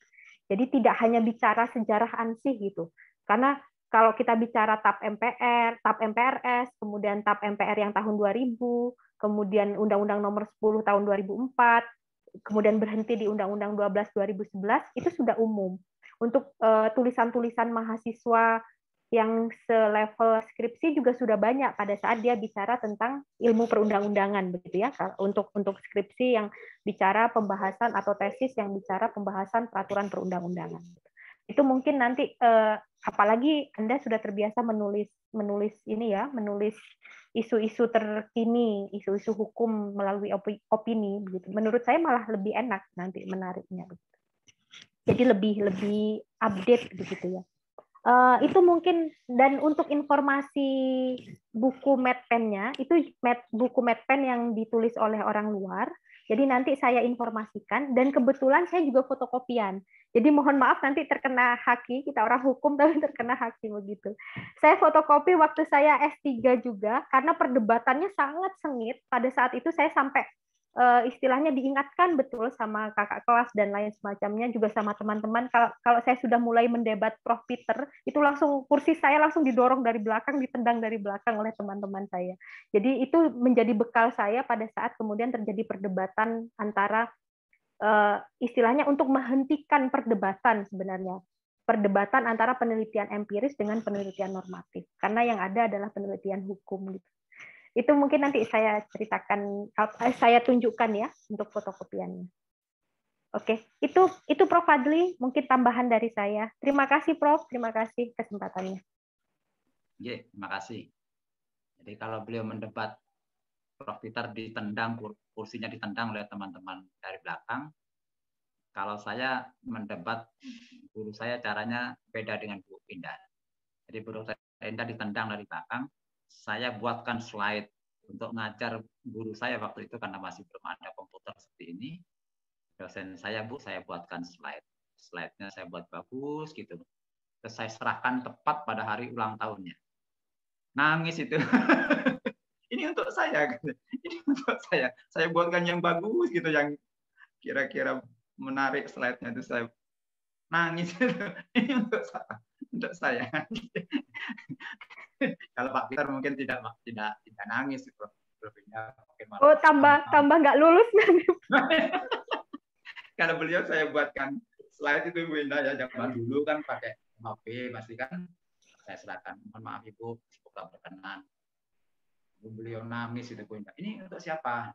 Jadi tidak hanya bicara sejarah ansih gitu. Karena kalau kita bicara TAP MPR, TAP MPRS, kemudian TAP MPR yang tahun 2000, kemudian Undang-Undang Nomor 10 tahun 2004, kemudian berhenti di Undang-Undang 12 2011 itu sudah umum. Untuk tulisan-tulisan mahasiswa yang selevel skripsi juga sudah banyak pada saat dia bicara tentang ilmu perundang-undangan begitu ya. Untuk skripsi yang bicara pembahasan atau tesis yang bicara pembahasan peraturan perundang-undangan. Itu mungkin nanti apalagi Anda sudah terbiasa menulis ini ya, menulis isu-isu terkini, isu-isu hukum melalui opini begitu. Menurut saya malah lebih enak nanti menariknya begitu. Jadi lebih update begitu ya. Itu mungkin, dan untuk informasi buku Medpen-nya, itu buku Medpen yang ditulis oleh orang luar, jadi nanti saya informasikan, dan kebetulan saya juga fotokopian. Jadi mohon maaf nanti terkena haki, kita orang hukum tapi terkena haki begitu. Saya fotokopi waktu saya S3 juga, karena perdebatannya sangat sengit, pada saat itu saya sampai istilahnya diingatkan betul sama kakak kelas dan lain semacamnya, juga sama teman-teman, kalau saya sudah mulai mendebat Prof. Peter, itu langsung kursi saya langsung didorong dari belakang, ditendang dari belakang oleh teman-teman saya. Jadi itu menjadi bekal saya pada saat kemudian terjadi perdebatan antara istilahnya untuk menghentikan perdebatan sebenarnya. Perdebatan antara penelitian empiris dengan penelitian normatif. Karena yang ada adalah penelitian hukum gitu. Itu mungkin nanti saya ceritakan, saya tunjukkan ya untuk fotokopiannya. Oke, itu Prof. Fadli, mungkin tambahan dari saya. Terima kasih Prof, terima kasih kesempatannya. Ya, terima kasih. Jadi kalau beliau mendebat, Prof. Peter ditendang, kursinya ditendang oleh teman-teman dari belakang. Kalau saya mendebat, guru saya caranya beda dengan Bu Indah. Jadi Bu Indah ditendang dari belakang, saya buatkan slide untuk ngajar guru saya waktu itu karena masih belum ada komputer seperti ini. Dosen saya, Bu, saya buatkan slide. Slide-nya saya buat bagus gitu. Terus saya serahkan tepat pada hari ulang tahunnya. Nangis itu. Ini untuk saya. Ini untuk saya. Saya buatkan yang bagus gitu, yang kira-kira menarik slide-nya itu saya nangis. Ini untuk saya. Kalau Pak Peter mungkin tidak nangis, oh tambah nggak lulus nanti. Kalau beliau saya buatkan slide itu Bu Indah ya, zaman dulu kan pakai HP pasti kan, saya serahkan, mohon maaf Ibu, semoga berkenan. Beliau nangis itu Bu Indah. Ini untuk siapa?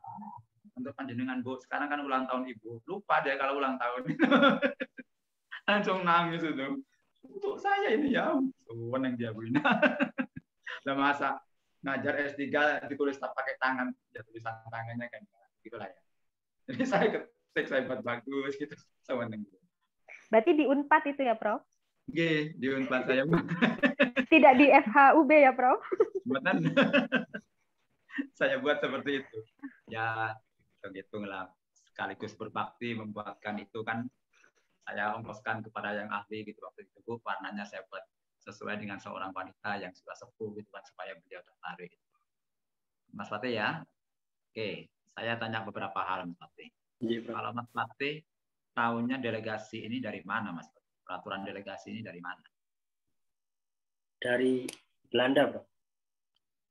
Untuk panjenengan Bu. Sekarang kan ulang tahun Ibu. Lupa dia kalau ulang tahun. Langsung nangis itu. Untuk saya ini ya, seneng dia Bu Indah. Lah masa ngajar S3 ditulis tak pakai tangan, ya tulisan tangannya kan gitulah ya. Jadi saya ketik, saya buat bagus gitu, seneng. Berarti di Unpad itu ya, Prof? Oke, di Unpad saya. Tidak di FHUB ya, Prof? Buatan. Saya buat seperti itu. Ya, hitung-hitung lah. Sekaligus berbakti membuatkan itu kan saya ongkoskan kepada yang ahli gitu waktu itu, Bu, warnanya saya buat sesuai dengan seorang wanita yang sudah sepuh gitu kan, supaya beliau tertarik. Mas Fatih ya. Oke, saya tanya beberapa hal Mas Fatih. Kalau Mas Fatih tahunya delegasi ini dari mana, Mas? Peraturan delegasi ini dari mana? Dari Belanda, Bro.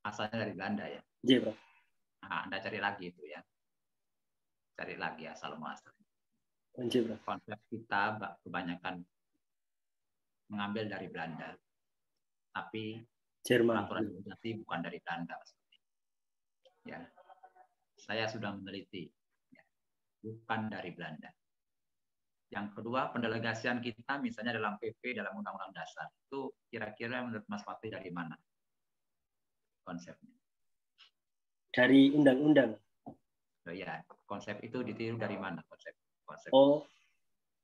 Asalnya dari Belanda ya? Iya, Bro. Nah, Anda cari lagi itu ya. Cari lagi asal muasal. Iya, Bro. Konsep kita kebanyakan mengambil dari Belanda. Tapi Jerman. peraturan delegasi bukan dari Belanda, Mas. Ya. Saya sudah meneliti. Ya. Bukan dari Belanda. Yang kedua, pendelegasian kita misalnya dalam PP, dalam Undang-Undang Dasar, itu kira-kira menurut Mas Fatih dari mana konsepnya? Dari undang-undang. Oh ya, konsep itu ditiru dari mana konsep? Oh,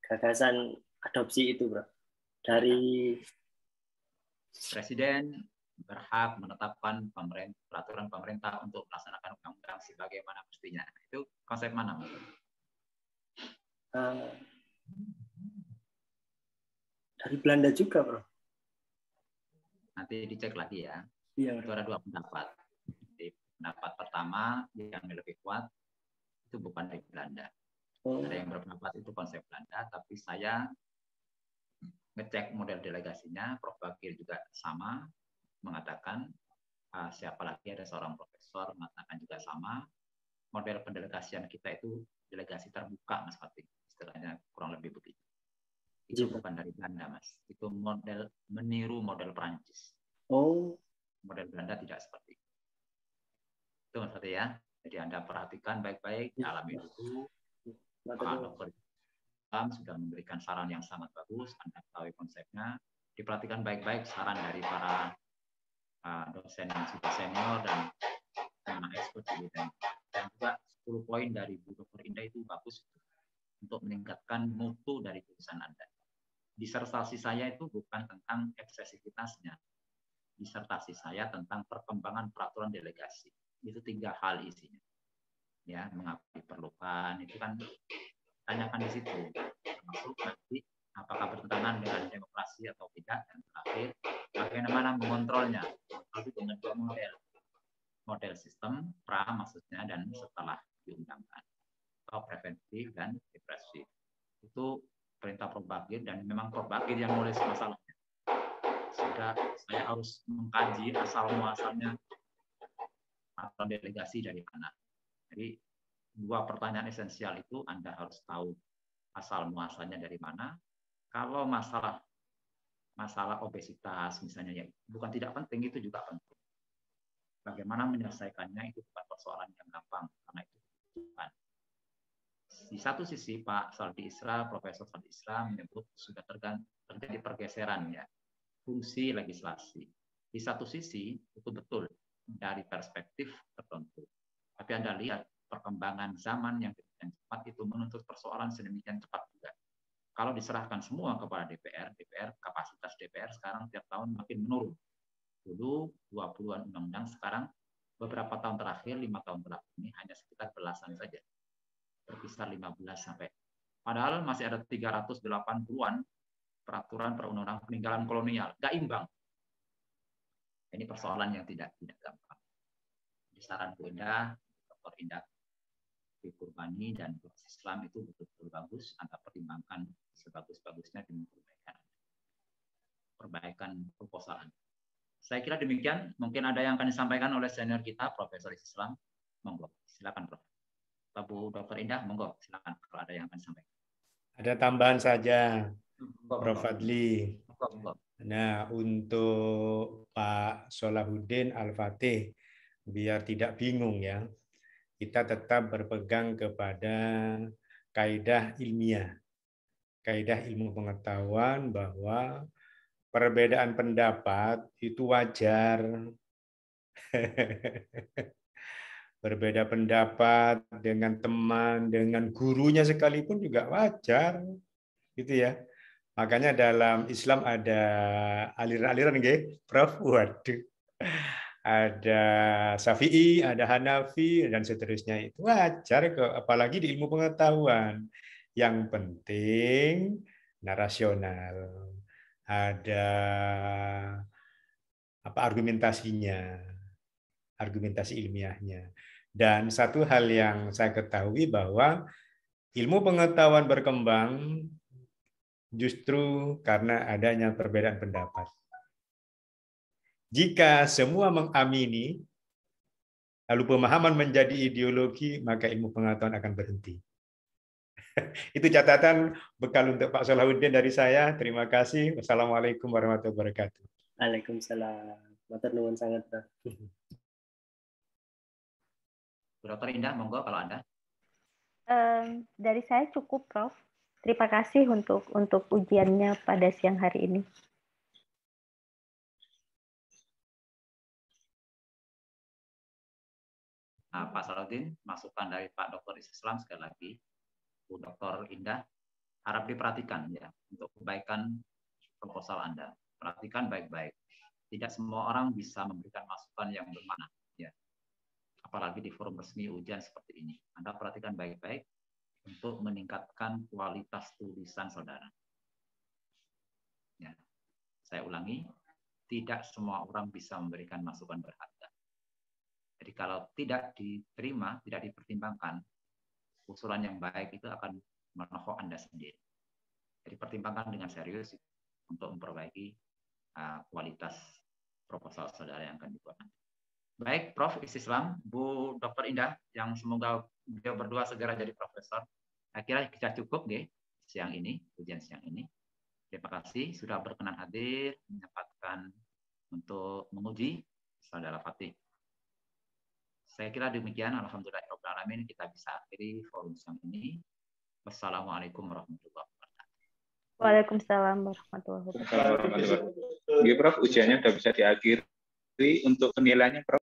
gagasan adopsi itu, Bro. Dari Presiden berhak menetapkan peraturan pemerintah untuk melaksanakan undang-undang sebagaimana mestinya. Itu konsep mana, Mas? Dari Belanda juga, Bro. Nanti dicek lagi ya. Iya, itu ada dua pendapat. Jadi, pendapat pertama yang lebih kuat itu bukan dari Belanda. Ada yang berpendapat itu konsep Belanda, tapi saya ngecek model delegasinya, Prof. Bakir juga sama, mengatakan siapa lagi ada seorang profesor mengatakan juga sama, model pendelegasian kita itu delegasi terbuka, Mas Fatih, istilahnya kurang lebih begitu. Itu bukan dari Belanda, Mas. Itu model meniru model Prancis. Oh, model Belanda tidak seperti itu. Itu Mas Fatih ya. Jadi Anda perhatikan baik-baik, alami dulu. Pak Dr. sudah memberikan saran yang sangat bagus, Anda ketahui konsepnya. Diperhatikan baik-baik saran dari para dosen yang sudah senior dan expert di bidang. Dan juga 10 poin dari Bu Dr. Indah itu bagus untuk meningkatkan mutu dari tulisan Anda. Disertasi saya itu bukan tentang eksesivitasnya. Disertasi saya tentang perkembangan peraturan delegasi. Itu 3 hal isinya. Ya, mengapa diperlukan, itu kan tanyakan di situ. Termasuk nanti apakah bertentangan dengan demokrasi atau tidak. Dan terakhir, bagaimana mengontrolnya. Itu dengan 2 model. Model sistem, pra maksudnya, dan setelah diundangkan. Atau preventif dan represif. Itu perintah Prof. Bakir, dan memang Prof. Bakir yang nulis masalahnya. Sehingga saya harus mengkaji asal muasalnya atau delegasi dari mana. Jadi 2 pertanyaan esensial itu Anda harus tahu asal muasalnya dari mana. Kalau masalah obesitas misalnya, ya bukan tidak penting, itu juga penting. Bagaimana menyelesaikannya itu bukan persoalan yang gampang, karena itu bukan. Di satu sisi Pak Saldi Isra, Profesor Saldi Isra menyebut sudah terjadi pergeseran ya fungsi legislasi. Di satu sisi itu betul dari perspektif tertentu. Tapi Anda lihat perkembangan zaman yang demikian cepat itu menuntut persoalan sedemikian cepat juga. Kalau diserahkan semua kepada DPR, kapasitas DPR sekarang tiap tahun makin menurun. Dulu 20-an undang-undang, sekarang beberapa tahun terakhir, 5 tahun terakhir ini hanya sekitar belasan saja. Berkisar 15 sampai. Padahal masih ada 380-an peraturan perundang-undangan peninggalan kolonial. Nggak imbang. Ini persoalan yang tidak gampang. Jadi saran Bu Indah, Dr. Indah Kurbani dan Prof. Islam itu betul-betul bagus. Anda pertimbangkan sebagus-bagusnya dengan perbaikan proposal. Saya kira demikian. Mungkin ada yang akan disampaikan oleh senior kita, Profesor Islam. Monggo, silakan Prof. Atau Bu Dr. Indah, monggo, silakan kalau ada yang akan disampaikan. Ada tambahan saja, Prof. Fadli. Nah, untuk Pak Solahuddin Al-Fatih, biar tidak bingung ya, kita tetap berpegang kepada kaidah ilmiah, kaidah ilmu pengetahuan bahwa perbedaan pendapat itu wajar. Berbeda pendapat dengan teman, dengan gurunya sekalipun juga wajar, gitu ya. Makanya dalam Islam ada aliran-aliran, Prof. Waduh. Ada Syafi'i, ada Hanafi, dan seterusnya. Itu wajar kok, apalagi di ilmu pengetahuan. Yang penting narasional, ada argumentasinya, argumentasi ilmiahnya. Dan satu hal yang saya ketahui bahwa ilmu pengetahuan berkembang justru karena adanya perbedaan pendapat. Jika semua mengamini, lalu pemahaman menjadi ideologi, maka ilmu pengetahuan akan berhenti. Itu catatan bekal untuk Pak Salahuddin dari saya. Terima kasih. Wassalamualaikum warahmatullahi wabarakatuh. Waalaikumsalam. Matur nuwun sangat, Prof. Dr. Indah, monggo kalau Anda. Dari saya cukup, Prof. Terima kasih untuk ujiannya pada siang hari ini. Nah, Pak Salahuddin, masukan dari Pak Dr. Islam sekali lagi, Bu Dr. Indah, harap diperhatikan ya untuk kebaikan proposal Anda. Perhatikan baik-baik. Tidak semua orang bisa memberikan masukan yang bermakna, ya. Apalagi di forum resmi ujian seperti ini. Anda perhatikan baik-baik untuk meningkatkan kualitas tulisan saudara. Ya. Saya ulangi, tidak semua orang bisa memberikan masukan berharga. Jadi kalau tidak diterima, tidak dipertimbangkan, usulan yang baik itu akan menohok Anda sendiri. Jadi pertimbangkan dengan serius untuk memperbaiki kualitas proposal saudara yang akan dibuat. Baik, Prof. Islam, Bu Dr. Indah, yang semoga beliau berdua segera jadi profesor. Saya kira kita cukup deh siang ini, ujian siang ini. Terima kasih sudah berkenan hadir, menyempatkan untuk menguji saudara Fatih. Saya kira demikian, alhamdulillahirrahmanirrahim, kita bisa akhiri forum siang ini. Wassalamualaikum warahmatullahi wabarakatuh. Waalaikumsalam warahmatullahi wabarakatuh. Oke, Prof, ujiannya sudah bisa diakhiri. Untuk penilaiannya, Prof.